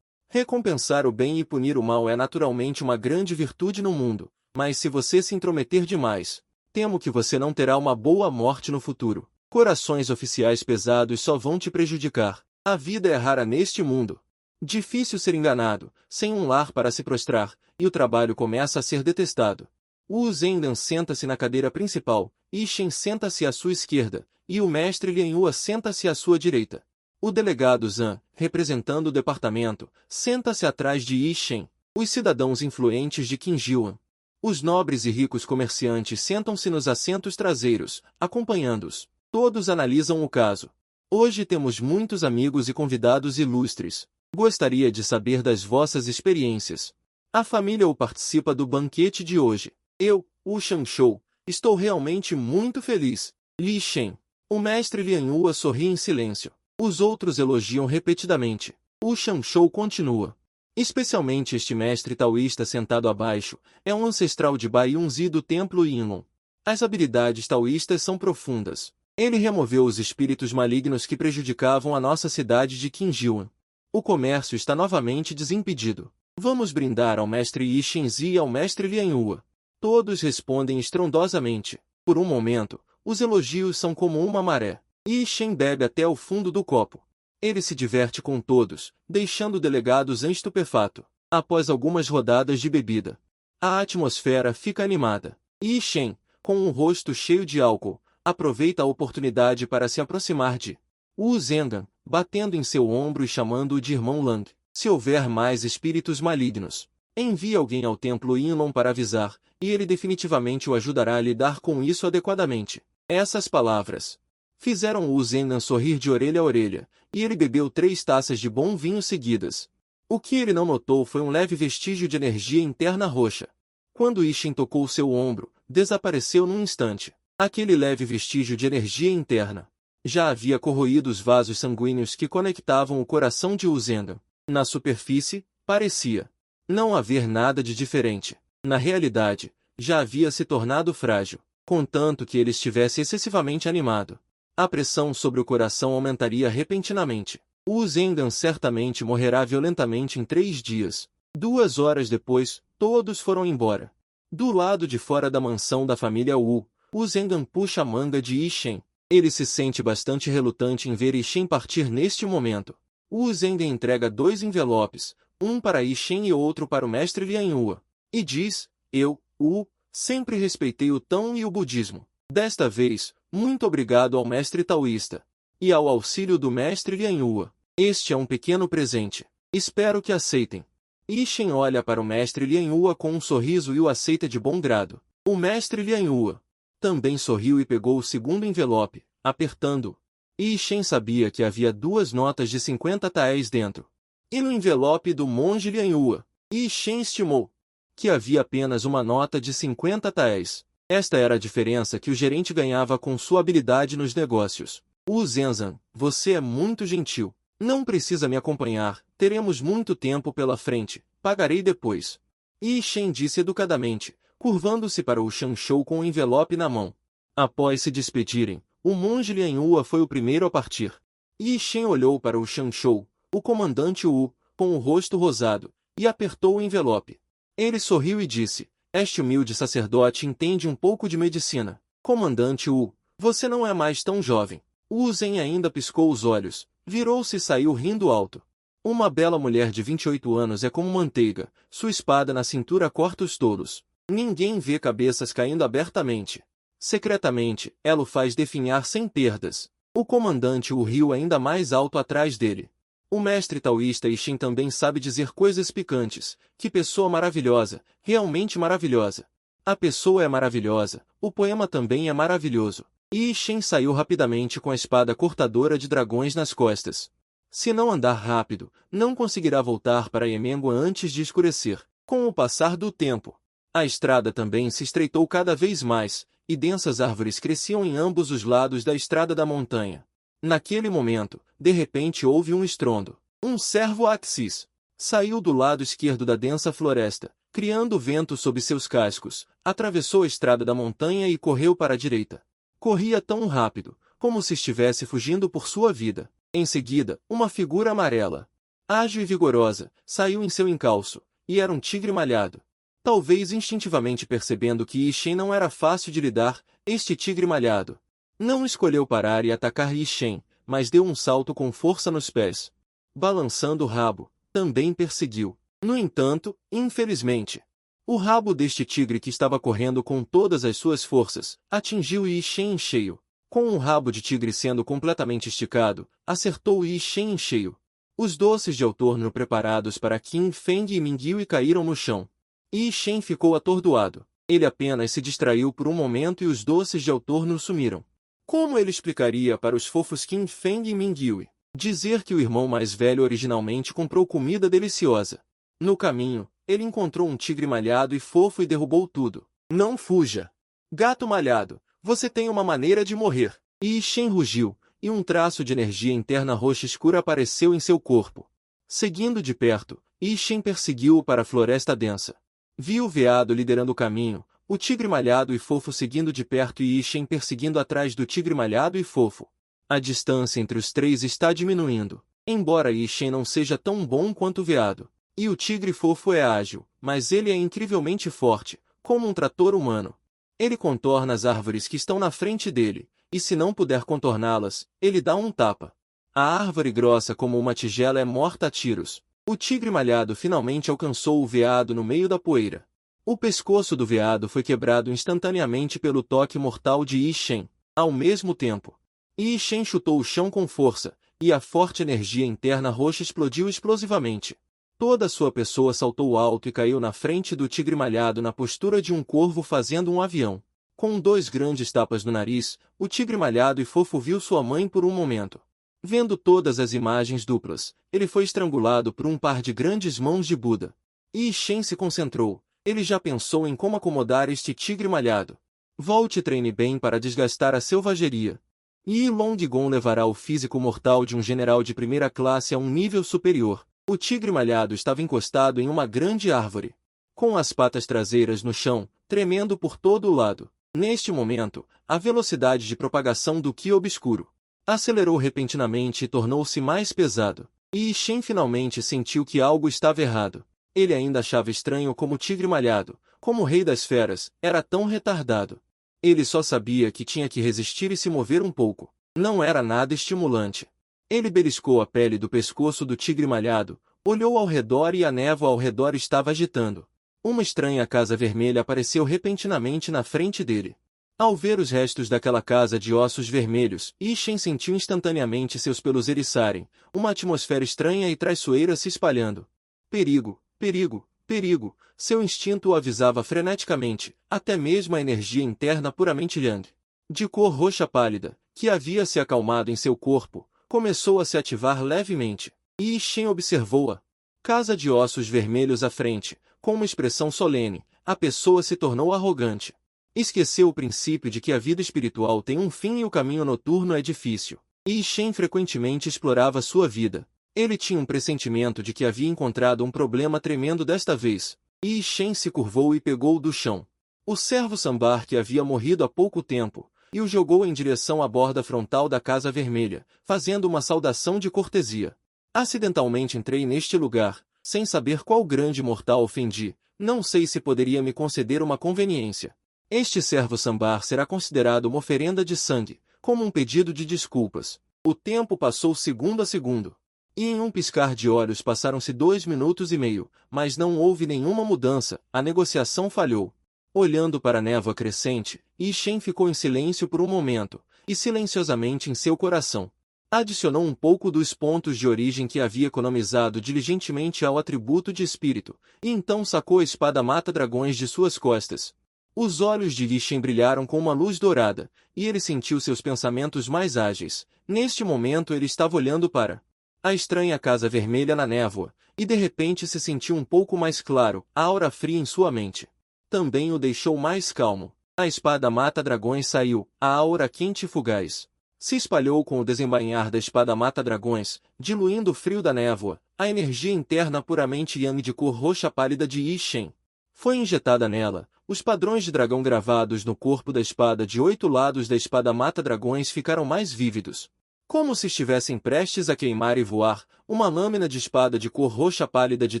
recompensar o bem e punir o mal é naturalmente uma grande virtude no mundo, mas se você se intrometer demais, temo que você não terá uma boa morte no futuro. Corações oficiais pesados só vão te prejudicar. A vida é rara neste mundo. Difícil ser enganado, sem um lar para se prostrar, e o trabalho começa a ser detestado. Wu Zhendan senta-se na cadeira principal, Yi Shen senta-se à sua esquerda, e o mestre Lian Hua senta-se à sua direita. O delegado Zhang, representando o departamento, senta-se atrás de Yi Shen. Os cidadãos influentes de Qinjiuan. Os nobres e ricos comerciantes sentam-se nos assentos traseiros, acompanhando-os. Todos analisam o caso. Hoje temos muitos amigos e convidados ilustres. Gostaria de saber das vossas experiências. A família Wu participa do banquete de hoje. Eu, Wu Shangshou, estou realmente muito feliz. Li Shen. O mestre Lian Hua sorri em silêncio. Os outros elogiam repetidamente. Wu Shangshou continua. Especialmente este mestre taoísta sentado abaixo, é um ancestral de Bai Yunzi do templo Yinlong. As habilidades taoístas são profundas. Ele removeu os espíritos malignos que prejudicavam a nossa cidade de Qinjiuan. O comércio está novamente desimpedido. Vamos brindar ao mestre Yi Shenzi e ao mestre Lian Hua. Todos respondem estrondosamente. Por um momento, os elogios são como uma maré. Yi Shen bebe até o fundo do copo. Ele se diverte com todos, deixando o delegado Zhang estupefato. Após algumas rodadas de bebida, a atmosfera fica animada. Yi Shen, com um rosto cheio de álcool, aproveita a oportunidade para se aproximar de Wu Zhendan, batendo em seu ombro e chamando-o de irmão Lang. Se houver mais espíritos malignos, envie alguém ao templo Yinlong para avisar, e ele definitivamente o ajudará a lidar com isso adequadamente. Essas palavras fizeram Wu Zhendan sorrir de orelha a orelha, e ele bebeu 3 taças de bom vinho seguidas. O que ele não notou foi um leve vestígio de energia interna roxa. Quando Yi Shen tocou seu ombro, desapareceu num instante. Aquele leve vestígio de energia interna já havia corroído os vasos sanguíneos que conectavam o coração de Wu Zhendan. Na superfície, parecia não haver nada de diferente. Na realidade, já havia se tornado frágil, contanto que ele estivesse excessivamente animado. A pressão sobre o coração aumentaria repentinamente. Wu Zhendan certamente morrerá violentamente em 3 dias. 2 horas depois, todos foram embora. Do lado de fora da mansão da família Wu, Wu Zhendan puxa a manga de Yi Shen. Ele se sente bastante relutante em ver Yi Shen partir neste momento. Wu Zhendan entrega 2 envelopes, um para Yi Shen e outro para o mestre Lian Hua, e diz: eu, Wu, sempre respeitei o Tao e o budismo. Desta vez, muito obrigado ao mestre taoísta e ao auxílio do mestre Lian Hua. Este é um pequeno presente. Espero que aceitem. Yi Shen olha para o mestre Lian Hua com um sorriso e o aceita de bom grado. O mestre Lian Hua também sorriu e pegou o segundo envelope, apertando-o. Yi Shen sabia que havia 2 notas de 50 taéis dentro. E no envelope do monge Lian Hua, Yi Shen estimou que havia apenas uma nota de 50 taéis. Esta era a diferença que o gerente ganhava com sua habilidade nos negócios. Wu Zhendan, você é muito gentil. Não precisa me acompanhar, teremos muito tempo pela frente, pagarei depois. Yi Shen disse educadamente, curvando-se para o Shangshou com o envelope na mão. Após se despedirem, o monge Lian Hua foi o primeiro a partir. Yi Shen olhou para o Shangshou, o comandante Wu, com o rosto rosado, e apertou o envelope. Ele sorriu e disse: este humilde sacerdote entende um pouco de medicina. Comandante Wu, você não é mais tão jovem. Wu Zhen ainda piscou os olhos, virou-se e saiu rindo alto. Uma bela mulher de 28 anos é como manteiga, sua espada na cintura corta os touros. Ninguém vê cabeças caindo abertamente. Secretamente, ela o faz definhar sem perdas. O comandante Wu riu ainda mais alto atrás dele. O mestre taoísta Yi Shen também sabe dizer coisas picantes. Que pessoa maravilhosa, realmente maravilhosa. A pessoa é maravilhosa, o poema também é maravilhoso. Yi Shen saiu rapidamente com a espada cortadora de dragões nas costas. Se não andar rápido, não conseguirá voltar para Yemengua antes de escurecer. Com o passar do tempo, a estrada também se estreitou cada vez mais, e densas árvores cresciam em ambos os lados da estrada da montanha. Naquele momento, de repente houve um estrondo. Um cervo Axis saiu do lado esquerdo da densa floresta, criando vento sob seus cascos, atravessou a estrada da montanha e correu para a direita. Corria tão rápido, como se estivesse fugindo por sua vida. Em seguida, uma figura amarela, ágil e vigorosa, saiu em seu encalço, e era um tigre malhado. Talvez instintivamente percebendo que Yi Shen não era fácil de lidar, este tigre malhado não escolheu parar e atacar Yi Shen, mas deu um salto com força nos pés. Balançando o rabo, também perseguiu. No entanto, infelizmente, o rabo deste tigre que estava correndo com todas as suas forças, atingiu Yi Shen em cheio. Com o rabo de tigre sendo completamente esticado, acertou Yi Shen em cheio. Os doces de outono preparados para Qin Feng e Mingyue caíram no chão. Yi Shen ficou atordoado. Ele apenas se distraiu por um momento e os doces de outono sumiram. Como ele explicaria para os fofos Qin Feng e Mingyue dizer que o irmão mais velho originalmente comprou comida deliciosa? No caminho, ele encontrou um tigre malhado e fofo e derrubou tudo. Não fuja! Gato malhado, você tem uma maneira de morrer. Yi Shen rugiu, e um traço de energia interna roxa escura apareceu em seu corpo. Seguindo de perto, Yi Shen perseguiu-o para a floresta densa. Viu o veado liderando o caminho, o tigre malhado e fofo seguindo de perto e Yi Shen perseguindo atrás do tigre malhado e fofo. A distância entre os três está diminuindo. Embora Yi Shen não seja tão bom quanto o veado, e o tigre fofo é ágil, mas ele é incrivelmente forte, como um trator humano. Ele contorna as árvores que estão na frente dele, e se não puder contorná-las, ele dá um tapa. A árvore grossa como uma tigela é morta a tiros. O tigre malhado finalmente alcançou o veado no meio da poeira. O pescoço do veado foi quebrado instantaneamente pelo toque mortal de Yi Shen. Ao mesmo tempo, Yi Shen chutou o chão com força, e a forte energia interna roxa explodiu explosivamente. Toda a sua pessoa saltou alto e caiu na frente do tigre malhado na postura de um corvo fazendo um avião. Com 2 grandes tapas no nariz, o tigre malhado e fofo viu sua mãe por um momento. Vendo todas as imagens duplas, ele foi estrangulado por um par de grandes mãos de Buda. Yi Shen se concentrou. Ele já pensou em como acomodar este tigre malhado. Volte e treine bem para desgastar a selvageria. Yi Longgon levará o físico mortal de um general de primeira classe a um nível superior. O tigre malhado estava encostado em uma grande árvore, com as patas traseiras no chão, tremendo por todo o lado. Neste momento, a velocidade de propagação do Qi obscuro acelerou repentinamente e tornou-se mais pesado. Yi Shen finalmente sentiu que algo estava errado. Ele ainda achava estranho como o tigre malhado, como o rei das feras, era tão retardado. Ele só sabia que tinha que resistir e se mover um pouco. Não era nada estimulante. Ele beliscou a pele do pescoço do tigre malhado, olhou ao redor e a névoa ao redor estava agitando. Uma estranha casa vermelha apareceu repentinamente na frente dele. Ao ver os restos daquela casa de ossos vermelhos, Yi Shen sentiu instantaneamente seus pelos eriçarem, uma atmosfera estranha e traiçoeira se espalhando. Perigo, perigo, perigo, seu instinto o avisava freneticamente, até mesmo a energia interna puramente Yang, de cor roxa pálida, que havia se acalmado em seu corpo, começou a se ativar levemente. Yi Shen observou-a. Casa de ossos vermelhos à frente, com uma expressão solene, a pessoa se tornou arrogante. Esqueceu o princípio de que a vida espiritual tem um fim e o caminho noturno é difícil. Yi Shen frequentemente explorava sua vida. Ele tinha um pressentimento de que havia encontrado um problema tremendo desta vez. Yi Shen se curvou e pegou-o do chão. O servo sambar que havia morrido há pouco tempo, e o jogou em direção à borda frontal da Casa Vermelha, fazendo uma saudação de cortesia. Acidentalmente entrei neste lugar, sem saber qual grande mortal ofendi, não sei se poderia me conceder uma conveniência. Este servo sambar será considerado uma oferenda de sangue, como um pedido de desculpas. O tempo passou segundo a segundo. E em um piscar de olhos passaram-se 2 minutos e meio, mas não houve nenhuma mudança, a negociação falhou. Olhando para a névoa crescente, Yi Shen ficou em silêncio por um momento, e silenciosamente em seu coração adicionou um pouco dos pontos de origem que havia economizado diligentemente ao atributo de espírito, e então sacou a espada mata-dragões de suas costas. Os olhos de Yi Shen brilharam com uma luz dourada, e ele sentiu seus pensamentos mais ágeis. Neste momento ele estava olhando para a estranha casa vermelha na névoa, e de repente se sentiu um pouco mais claro, a aura fria em sua mente. Também o deixou mais calmo. A espada mata-dragões saiu, a aura quente e fugaz se espalhou com o desembainhar da espada mata-dragões, diluindo o frio da névoa, a energia interna puramente yang de cor roxa pálida de Yi Shen. Foi injetada nela, os padrões de dragão gravados no corpo da espada de 8 lados da espada mata-dragões ficaram mais vívidos. Como se estivessem prestes a queimar e voar, uma lâmina de espada de cor roxa pálida de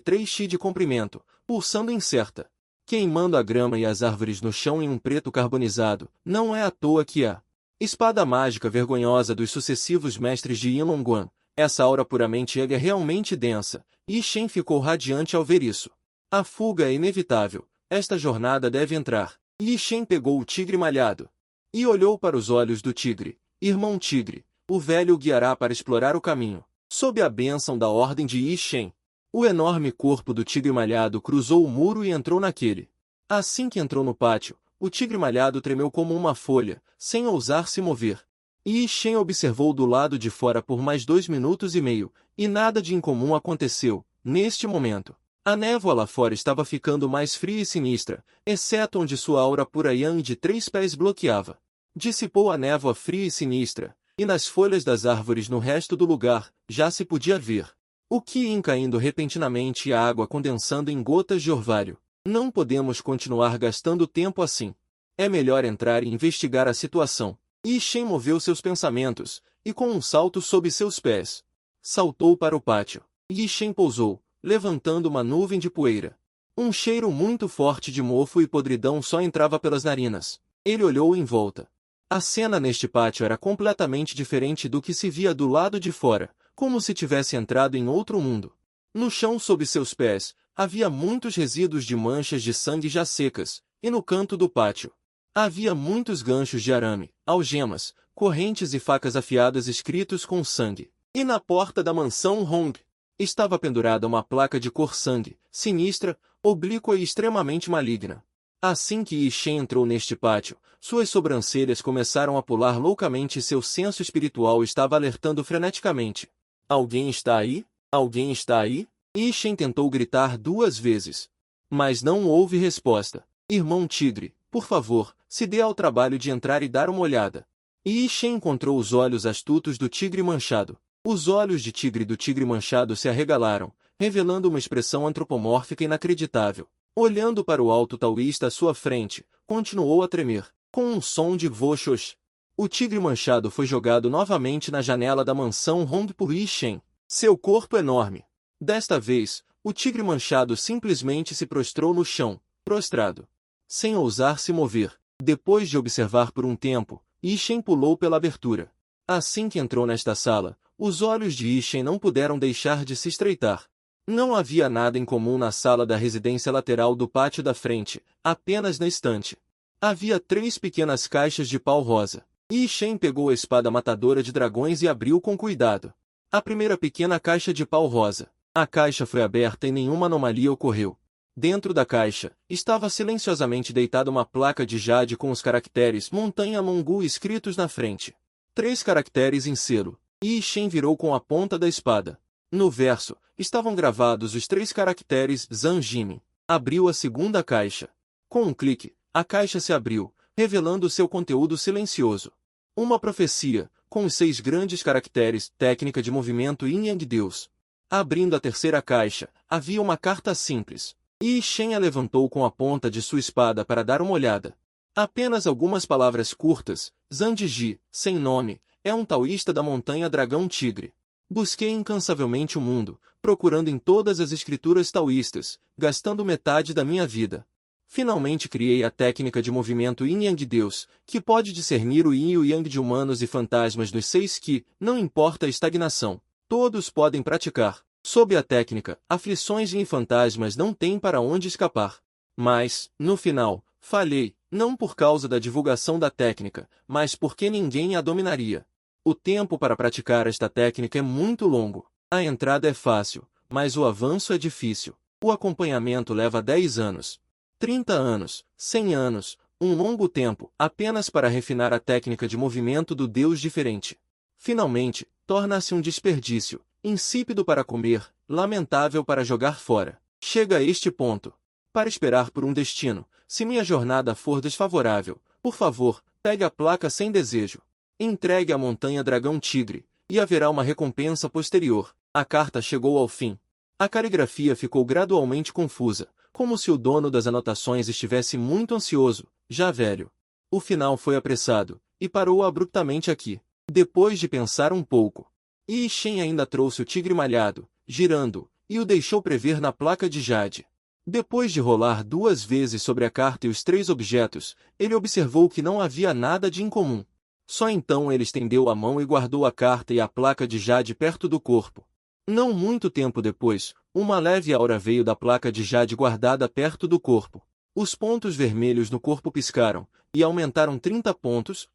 3x de comprimento, pulsando incerta, queimando a grama e as árvores no chão em um preto carbonizado. Não é à toa que a espada mágica vergonhosa dos sucessivos mestres de Yinlongguan, essa aura puramente Yang é realmente densa, e Shen ficou radiante ao ver isso. A fuga é inevitável, esta jornada deve entrar. Yi Shen pegou o tigre malhado e olhou para os olhos do tigre. Irmão tigre, o velho o guiará para explorar o caminho. Sob a bênção da ordem de Yi Shen, o enorme corpo do tigre malhado cruzou o muro e entrou naquele. Assim que entrou no pátio, o tigre malhado tremeu como uma folha, sem ousar se mover. Yi Shen observou do lado de fora por mais 2 minutos e meio, e nada de incomum aconteceu. Neste momento, a névoa lá fora estava ficando mais fria e sinistra, exceto onde sua aura pura yang de 3 pés bloqueava. Dissipou a névoa fria e sinistra, e nas folhas das árvores no resto do lugar, já se podia ver o Qi caindo repentinamente e a água condensando em gotas de orvalho. Não podemos continuar gastando tempo assim. É melhor entrar e investigar a situação. Yi Shen moveu seus pensamentos, e com um salto sob seus pés, saltou para o pátio. Yi Shen pousou, levantando uma nuvem de poeira. Um cheiro muito forte de mofo e podridão só entrava pelas narinas. Ele olhou em volta. A cena neste pátio era completamente diferente do que se via do lado de fora, como se tivesse entrado em outro mundo. No chão sob seus pés, havia muitos resíduos de manchas de sangue já secas, e no canto do pátio havia muitos ganchos de arame, algemas, correntes e facas afiadas escritos com sangue. E na porta da mansão Hong estava pendurada uma placa de cor sangue, sinistra, oblíqua e extremamente maligna. Assim que Yi Shen entrou neste pátio, suas sobrancelhas começaram a pular loucamente e seu senso espiritual estava alertando freneticamente. Alguém está aí? Alguém está aí? Yi Shen tentou gritar 2 vezes. Mas não houve resposta. Irmão tigre, por favor, se dê ao trabalho de entrar e dar uma olhada. Yi Shen encontrou os olhos astutos do tigre manchado. Os olhos de tigre do tigre manchado se arregalaram, revelando uma expressão antropomórfica inacreditável. Olhando para o alto taoísta à sua frente, continuou a tremer, com um som de voxox. O tigre manchado foi jogado novamente na janela da mansão Hong por Yi Shen. Seu corpo enorme. Desta vez, o tigre manchado simplesmente se prostrou no chão, prostrado, sem ousar se mover. Depois de observar por um tempo, Yi Shen pulou pela abertura. Assim que entrou nesta sala, os olhos de Yi Shen não puderam deixar de se estreitar. Não havia nada em comum na sala da residência lateral do pátio da frente, apenas na estante. Havia 3 pequenas caixas de pau rosa. Yi Shen pegou a espada matadora de dragões e abriu com cuidado a primeira pequena caixa de pau rosa. A caixa foi aberta e nenhuma anomalia ocorreu. Dentro da caixa, estava silenciosamente deitada uma placa de jade com os caracteres Montanha Mongu escritos na frente. 3 caracteres em selo. Yi Shen virou com a ponta da espada. No verso, estavam gravados os 3 caracteres Zanjimi. Abriu a segunda caixa. Com um clique, a caixa se abriu, revelando seu conteúdo silencioso. Uma profecia, com os 6 grandes caracteres, técnica de movimento Yin Yang Deus. Abrindo a terceira caixa, havia uma carta simples. Yi Shen a levantou com a ponta de sua espada para dar uma olhada. Apenas algumas palavras curtas. Zandiji, sem nome, é um taoísta da montanha Dragão Tigre. Busquei incansavelmente o mundo, procurando em todas as escrituras taoístas, gastando metade da minha vida. Finalmente criei a técnica de movimento Yin Yang Deus, que pode discernir o Yin e o Yang de humanos e fantasmas dos 6 que, não importa a estagnação, todos podem praticar. Sob a técnica, aflições e fantasmas não têm para onde escapar. Mas, no final, falhei, não por causa da divulgação da técnica, mas porque ninguém a dominaria. O tempo para praticar esta técnica é muito longo. A entrada é fácil, mas o avanço é difícil. O acompanhamento leva 10 anos, 30 anos, 100 anos, um longo tempo, apenas para refinar a técnica de movimento do Deus diferente. Finalmente, torna-se um desperdício, insípido para comer, lamentável para jogar fora. Chega a este ponto. Para esperar por um destino, se minha jornada for desfavorável, por favor, pegue a placa sem desejo. Entregue a montanha Dragão Tigre, e haverá uma recompensa posterior. A carta chegou ao fim. A caligrafia ficou gradualmente confusa, como se o dono das anotações estivesse muito ansioso, já velho. O final foi apressado, e parou abruptamente aqui. Depois de pensar um pouco, Yi Shen ainda trouxe o tigre malhado, girando, e o deixou prever na placa de jade. Depois de rolar 2 vezes sobre a carta e os 3 objetos, ele observou que não havia nada de incomum. Só então ele estendeu a mão e guardou a carta e a placa de jade perto do corpo. Não muito tempo depois, uma leve aura veio da placa de jade guardada perto do corpo. Os pontos vermelhos no corpo piscaram, e aumentaram 30 pontos,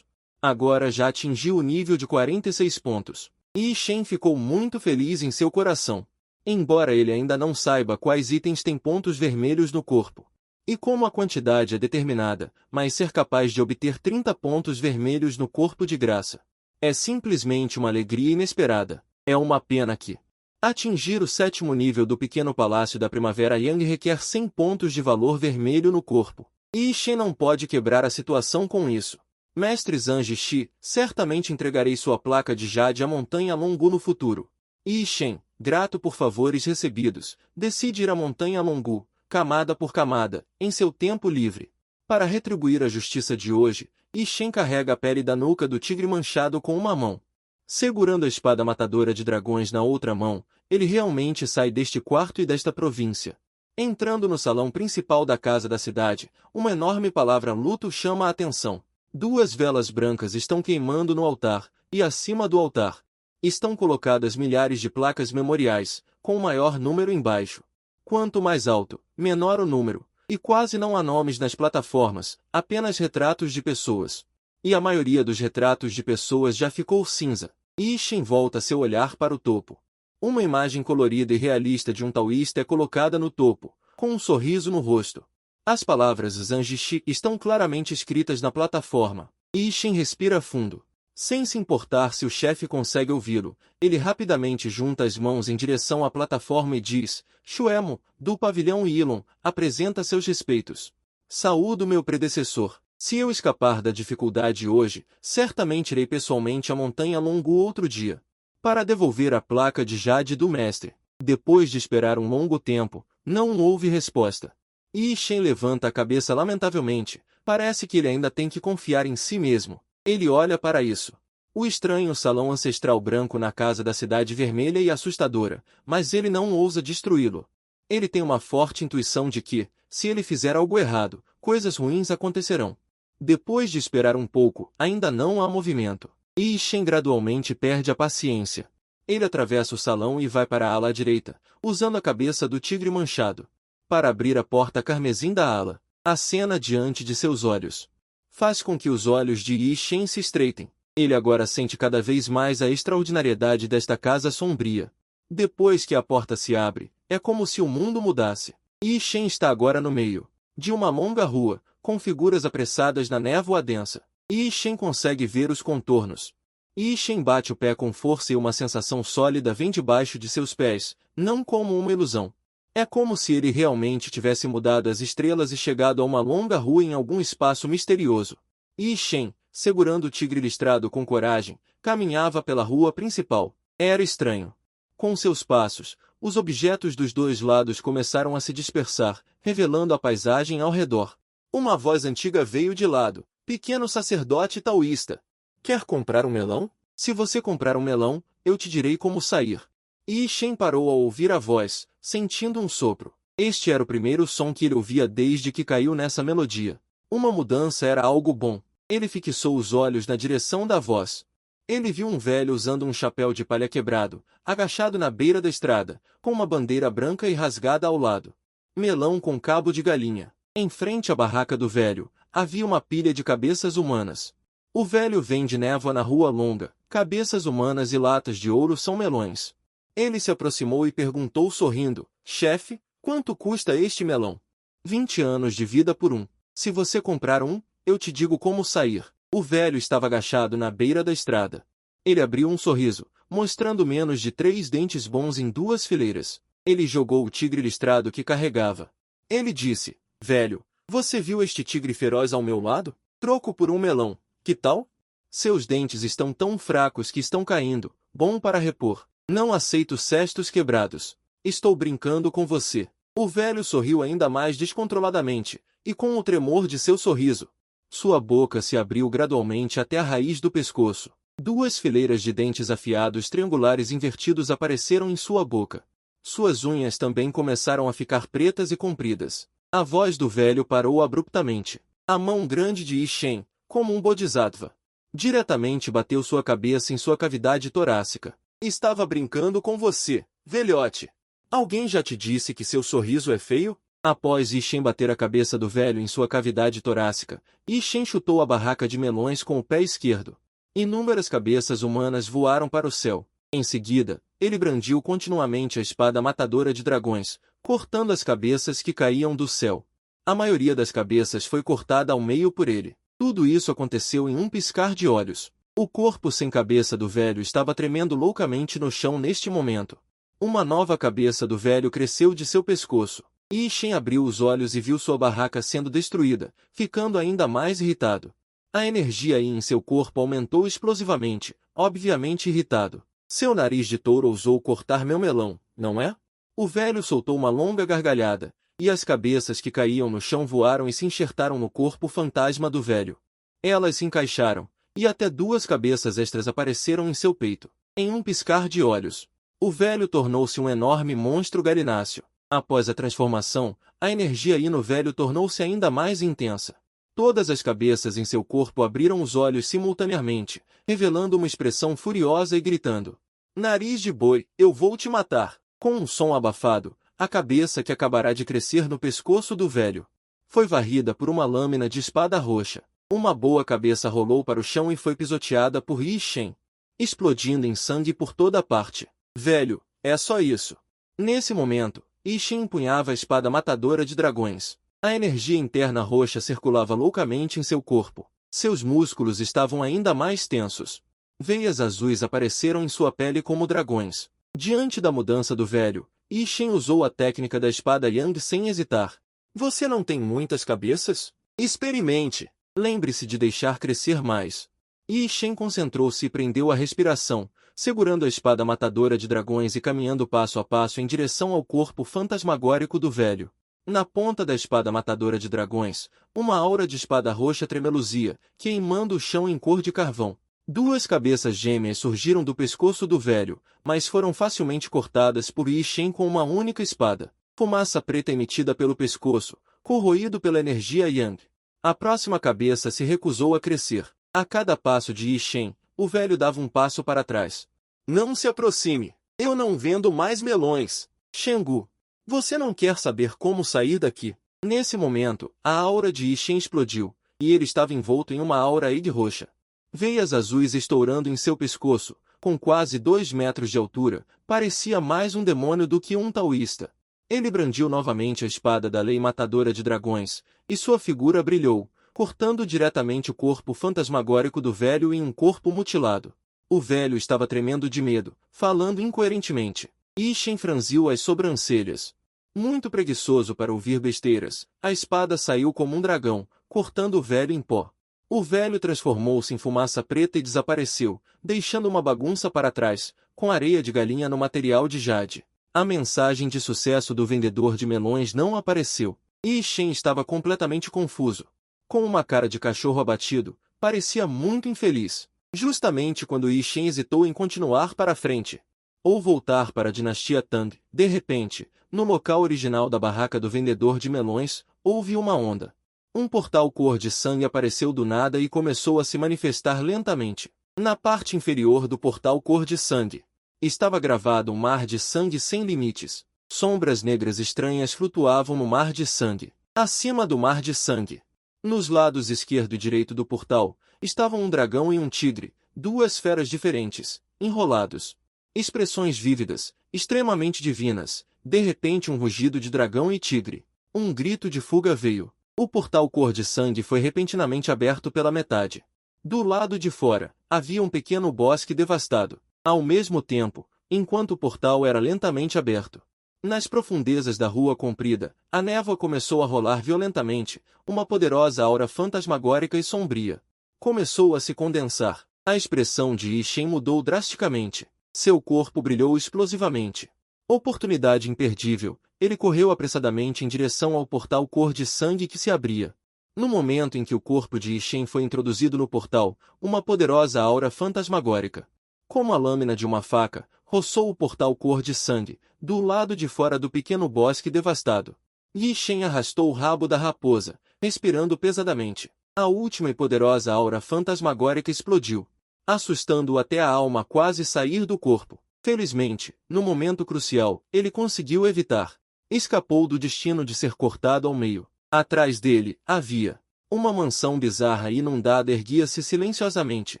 Agora já atingiu o nível de 46 pontos. Yi Shen ficou muito feliz em seu coração. Embora ele ainda não saiba quais itens têm pontos vermelhos no corpo. E como a quantidade é determinada, mas ser capaz de obter 30 pontos vermelhos no corpo de graça. É simplesmente uma alegria inesperada. É uma pena que atingir o 7º nível do pequeno palácio da Primavera Yang requer 100 pontos de valor vermelho no corpo. Yi Shen não pode quebrar a situação com isso. Mestre Zhang Shi, certamente entregarei sua placa de jade à Montanha Longu no futuro. Yi Shen, grato por favores recebidos, decide ir à Montanha Longu, camada por camada, em seu tempo livre. Para retribuir a justiça de hoje, Yi Shen carrega a pele da nuca do tigre manchado com uma mão. Segurando a espada matadora de dragões na outra mão, ele realmente sai deste quarto e desta província. Entrando no salão principal da casa da cidade, uma enorme palavra luto chama a atenção. 2 velas brancas estão queimando no altar, e acima do altar estão colocadas milhares de placas memoriais, com o maior número embaixo. Quanto mais alto, menor o número, e quase não há nomes nas plataformas, apenas retratos de pessoas. E a maioria dos retratos de pessoas já ficou cinza. Yi Shen volta seu olhar para o topo. Uma imagem colorida e realista de um taoísta é colocada no topo, com um sorriso no rosto. As palavras Zhang Shi estão claramente escritas na plataforma. Yi Shen respira fundo. Sem se importar se o chefe consegue ouvi-lo, ele rapidamente junta as mãos em direção à plataforma e diz: Shuemo, do pavilhão Yilong, apresenta seus respeitos. Saúdo meu predecessor. Se eu escapar da dificuldade hoje, certamente irei pessoalmente à Montanha Longu outro dia, para devolver a placa de jade do mestre. Depois de esperar um longo tempo, não houve resposta. Yi Shen levanta a cabeça lamentavelmente, parece que ele ainda tem que confiar em si mesmo. Ele olha para isso. O estranho salão ancestral branco na casa da cidade vermelha e assustadora, mas ele não ousa destruí-lo. Ele tem uma forte intuição de que, se ele fizer algo errado, coisas ruins acontecerão. Depois de esperar um pouco, ainda não há movimento. Yi Shen gradualmente perde a paciência. Ele atravessa o salão e vai para a ala direita, usando a cabeça do tigre manchado. Para abrir a porta carmesim da ala, a cena diante de seus olhos faz com que os olhos de Yi Shen se estreitem. Ele agora sente cada vez mais a extraordinariedade desta casa sombria. Depois que a porta se abre, é como se o mundo mudasse. Yi Shen está agora no meio de uma longa rua, com figuras apressadas na névoa densa. Yi Shen consegue ver os contornos. Yi Shen bate o pé com força e uma sensação sólida vem debaixo de seus pés, não como uma ilusão. É como se ele realmente tivesse mudado as estrelas e chegado a uma longa rua em algum espaço misterioso. Yi Shen, segurando o tigre listrado com coragem, caminhava pela rua principal. Era estranho. Com seus passos, os objetos dos 2 lados começaram a se dispersar, revelando a paisagem ao redor. Uma voz antiga veio de lado. Pequeno sacerdote taoísta. Quer comprar um melão? Se você comprar um melão, eu te direi como sair. Yi Shen parou ao ouvir a voz, sentindo um sopro. Este era o primeiro som que ele ouvia desde que caiu nessa melodia. Uma mudança era algo bom. Ele fixou os olhos na direção da voz. Ele viu um velho usando um chapéu de palha quebrado, agachado na beira da estrada, com uma bandeira branca e rasgada ao lado. Melão com cabo de galinha. Em frente à barraca do velho, havia uma pilha de cabeças humanas. O velho vende névoa na rua longa. Cabeças humanas e latas de ouro são melões. Ele se aproximou e perguntou sorrindo: Chefe, quanto custa este melão? 20 anos de vida por um. Se você comprar um, eu te digo como sair. O velho estava agachado na beira da estrada. Ele abriu um sorriso, mostrando menos de 3 dentes bons em 2 fileiras. Ele jogou o tigre listrado que carregava. Ele disse: velho, você viu este tigre feroz ao meu lado? Troco por um melão, que tal? Seus dentes estão tão fracos que estão caindo, bom para repor. Não aceito cestos quebrados. Estou brincando com você. O velho sorriu ainda mais descontroladamente, e com o tremor de seu sorriso, sua boca se abriu gradualmente até a raiz do pescoço. 2 fileiras de dentes afiados triangulares invertidos apareceram em sua boca. Suas unhas também começaram a ficar pretas e compridas. A voz do velho parou abruptamente. A mão grande de Yi Shen, como um bodhisattva, diretamente bateu sua cabeça em sua cavidade torácica. Estava brincando com você, velhote. Alguém já te disse que seu sorriso é feio? Após Yi Shen bater a cabeça do velho em sua cavidade torácica, Yi Shen chutou a barraca de melões com o pé esquerdo. Inúmeras cabeças humanas voaram para o céu. Em seguida, ele brandiu continuamente a espada matadora de dragões, cortando as cabeças que caíam do céu. A maioria das cabeças foi cortada ao meio por ele. Tudo isso aconteceu em um piscar de olhos. O corpo sem cabeça do velho estava tremendo loucamente no chão neste momento. Uma nova cabeça do velho cresceu de seu pescoço. Yi Shen abriu os olhos e viu sua barraca sendo destruída, ficando ainda mais irritado. A energia Yi em seu corpo aumentou explosivamente, obviamente irritado. Seu nariz de touro ousou cortar meu melão, não é? O velho soltou uma longa gargalhada, e as cabeças que caíam no chão voaram e se enxertaram no corpo fantasma do velho. Elas se encaixaram, e até 2 cabeças extras apareceram em seu peito. Em um piscar de olhos, o velho tornou-se um enorme monstro galináceo. Após a transformação, a energia Yi no velho tornou-se ainda mais intensa. Todas as cabeças em seu corpo abriram os olhos simultaneamente, revelando uma expressão furiosa e gritando: nariz de boi, eu vou te matar! Com um som abafado, a cabeça que acabará de crescer no pescoço do velho foi varrida por uma lâmina de espada roxa. Uma boa cabeça rolou para o chão e foi pisoteada por Yi Shen, explodindo em sangue por toda parte. Velho, é só isso. Nesse momento, Yi Shen empunhava a espada matadora de dragões. A energia interna roxa circulava loucamente em seu corpo. Seus músculos estavam ainda mais tensos. Veias azuis apareceram em sua pele como dragões. Diante da mudança do velho, Yi Shen usou a técnica da espada Yang sem hesitar. Você não tem muitas cabeças? Experimente! Lembre-se de deixar crescer mais. Yi Shen concentrou-se e prendeu a respiração, segurando a espada matadora de dragões e caminhando passo a passo em direção ao corpo fantasmagórico do velho. Na ponta da espada matadora de dragões, uma aura de espada roxa tremeluzia, queimando o chão em cor de carvão. 2 cabeças gêmeas surgiram do pescoço do velho, mas foram facilmente cortadas por Yi Shen com uma única espada. Fumaça preta emitida pelo pescoço, corroído pela energia Yang. A próxima cabeça se recusou a crescer. A cada passo de Yi Shen, o velho dava um passo para trás. Não se aproxime. Eu não vendo mais melões. Shengu, você não quer saber como sair daqui? Nesse momento, a aura de Yi Shen explodiu, e ele estava envolto em uma aura Id roxa. Veias azuis estourando em seu pescoço, com quase 2 metros de altura, parecia mais um demônio do que um taoísta. Ele brandiu novamente a espada da lei matadora de dragões, e sua figura brilhou, cortando diretamente o corpo fantasmagórico do velho em um corpo mutilado. O velho estava tremendo de medo, falando incoerentemente. Yi Shen franziu as sobrancelhas. Muito preguiçoso para ouvir besteiras, a espada saiu como um dragão, cortando o velho em pó. O velho transformou-se em fumaça preta e desapareceu, deixando uma bagunça para trás, com areia de galinha no material de jade. A mensagem de sucesso do vendedor de melões não apareceu. Yi Shen estava completamente confuso. Com uma cara de cachorro abatido, parecia muito infeliz. Justamente quando Yi Shen hesitou em continuar para frente ou voltar para a dinastia Tang, de repente, no local original da barraca do vendedor de melões, houve uma onda. Um portal cor de sangue apareceu do nada e começou a se manifestar lentamente. Na parte inferior do portal cor de sangue, estava gravado um mar de sangue sem limites. Sombras negras estranhas flutuavam no mar de sangue. Acima do mar de sangue, nos lados esquerdo e direito do portal, estavam um dragão e um tigre, 2 feras diferentes, enrolados. Expressões vívidas, extremamente divinas. De repente um rugido de dragão e tigre. Um grito de fuga veio. O portal cor de sangue foi repentinamente aberto pela metade. Do lado de fora, havia um pequeno bosque devastado. Ao mesmo tempo, enquanto o portal era lentamente aberto, nas profundezas da rua comprida, a névoa começou a rolar violentamente, uma poderosa aura fantasmagórica e sombria começou a se condensar. A expressão de Yi Shen mudou drasticamente. Seu corpo brilhou explosivamente. Oportunidade imperdível, ele correu apressadamente em direção ao portal cor de sangue que se abria. No momento em que o corpo de Yi Shen foi introduzido no portal, uma poderosa aura fantasmagórica, como a lâmina de uma faca, roçou o portal cor de sangue, do lado de fora do pequeno bosque devastado. Yi Shen arrastou o rabo da raposa, respirando pesadamente. A última e poderosa aura fantasmagórica explodiu, assustando-o até a alma quase sair do corpo. Felizmente, no momento crucial, ele conseguiu evitar. Escapou do destino de ser cortado ao meio. Atrás dele, havia uma mansão bizarra e inundada erguia-se silenciosamente.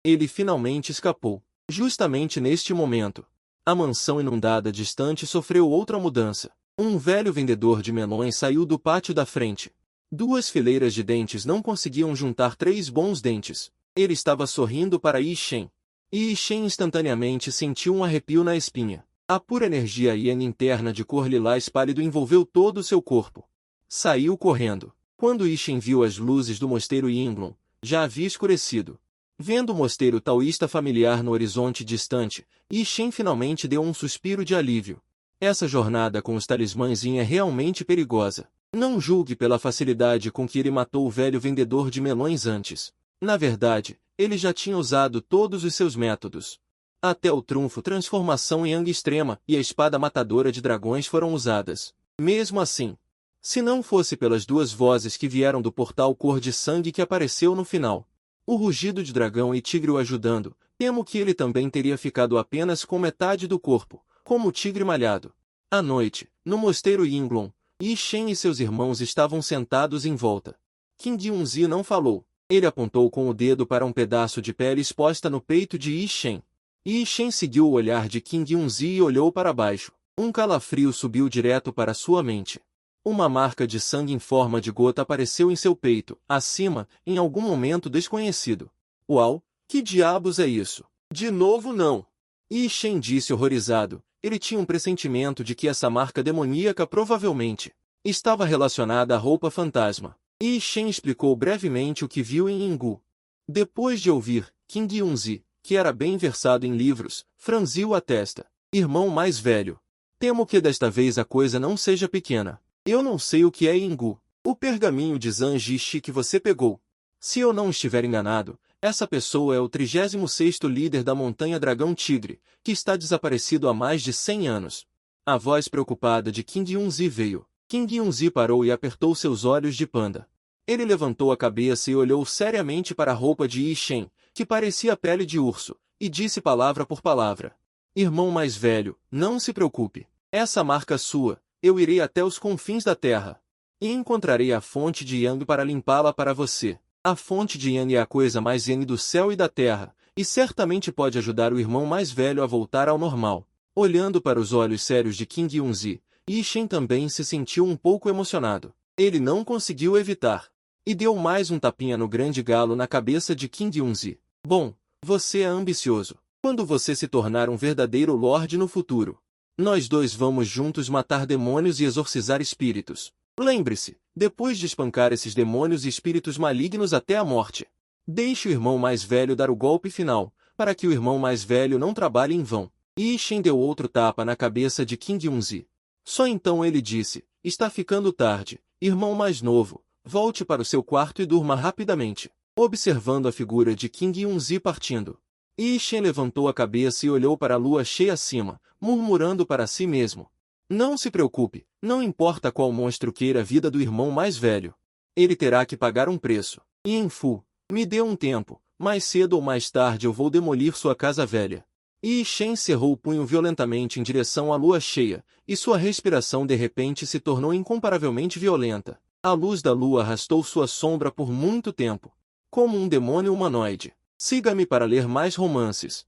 Ele finalmente escapou. Justamente neste momento, a mansão inundada distante sofreu outra mudança. Um velho vendedor de melões saiu do pátio da frente. 2 fileiras de dentes não conseguiam juntar 3 bons dentes. Ele estava sorrindo para Yi Shen. Yi Shen instantaneamente sentiu um arrepio na espinha. A pura energia yin interna de cor lilás pálido envolveu todo o seu corpo. Saiu correndo. Quando Yi Shen viu as luzes do mosteiro Yinglong, já havia escurecido. Vendo o mosteiro taoísta familiar no horizonte distante, Yi Shen finalmente deu um suspiro de alívio. Essa jornada com os talismãs Yin é realmente perigosa. Não julgue pela facilidade com que ele matou o velho vendedor de melões antes. Na verdade, ele já tinha usado todos os seus métodos. Até o trunfo transformação Yang extrema e a espada matadora de dragões foram usadas. Mesmo assim, se não fosse pelas 2 vozes que vieram do portal cor de sangue que apareceu no final, o rugido de dragão e tigre o ajudando, temo que ele também teria ficado apenas com metade do corpo, como o tigre malhado. À noite, no mosteiro Yinglong, Yi Shen e seus irmãos estavam sentados em volta. Qing Yunzi não falou. Ele apontou com o dedo para um pedaço de pele exposta no peito de Yi Shen. Yi Shen seguiu o olhar de Qing Yunzi e olhou para baixo. Um calafrio subiu direto para sua mente. Uma marca de sangue em forma de gota apareceu em seu peito, acima, em algum momento desconhecido. Uau, que diabos é isso? De novo não! Yi Shen disse horrorizado. Ele tinha um pressentimento de que essa marca demoníaca provavelmente estava relacionada à roupa fantasma. Yi Shen explicou brevemente o que viu em Yingu. Depois de ouvir, Qing Yunzi, que era bem versado em livros, franziu a testa. Irmão mais velho. Temo que desta vez a coisa não seja pequena. Eu não sei o que é Yingu. O pergaminho de Zanjishi que você pegou. Se eu não estiver enganado, essa pessoa é o 36º líder da Montanha Dragão Tigre, que está desaparecido há mais de 100 anos. A voz preocupada de Qing Yunzi veio. Qing Yunzi parou e apertou seus olhos de panda. Ele levantou a cabeça e olhou seriamente para a roupa de Yi Shen, que parecia pele de urso, e disse palavra por palavra. Irmão mais velho, não se preocupe. Essa marca sua, eu irei até os confins da terra. E encontrarei a fonte de Yang para limpá-la para você. A fonte de Yang é a coisa mais Yang do céu e da terra, e certamente pode ajudar o irmão mais velho a voltar ao normal. Olhando para os olhos sérios de Qing Yunzi, Yi Shen também se sentiu um pouco emocionado. Ele não conseguiu evitar. E deu mais um tapinha no grande galo na cabeça de Qing Yunzi. Bom, você é ambicioso. Quando você se tornar um verdadeiro Lorde no futuro, nós dois vamos juntos matar demônios e exorcizar espíritos. Lembre-se, depois de espancar esses demônios e espíritos malignos até a morte, deixe o irmão mais velho dar o golpe final, para que o irmão mais velho não trabalhe em vão. Yi Shen deu outro tapa na cabeça de Qing Yunzi. Só então ele disse, está ficando tarde, irmão mais novo, volte para o seu quarto e durma rapidamente. Observando a figura de Qing Yunzi partindo, Yi Shen levantou a cabeça e olhou para a lua cheia acima, murmurando para si mesmo. Não se preocupe, não importa qual monstro queira a vida do irmão mais velho. Ele terá que pagar um preço. Yanfu, me dê um tempo, mais cedo ou mais tarde eu vou demolir sua casa velha. Yi Shen cerrou o punho violentamente em direção à lua cheia, e sua respiração de repente se tornou incomparavelmente violenta. A luz da lua arrastou sua sombra por muito tempo, como um demônio humanoide. Siga-me para ler mais romances.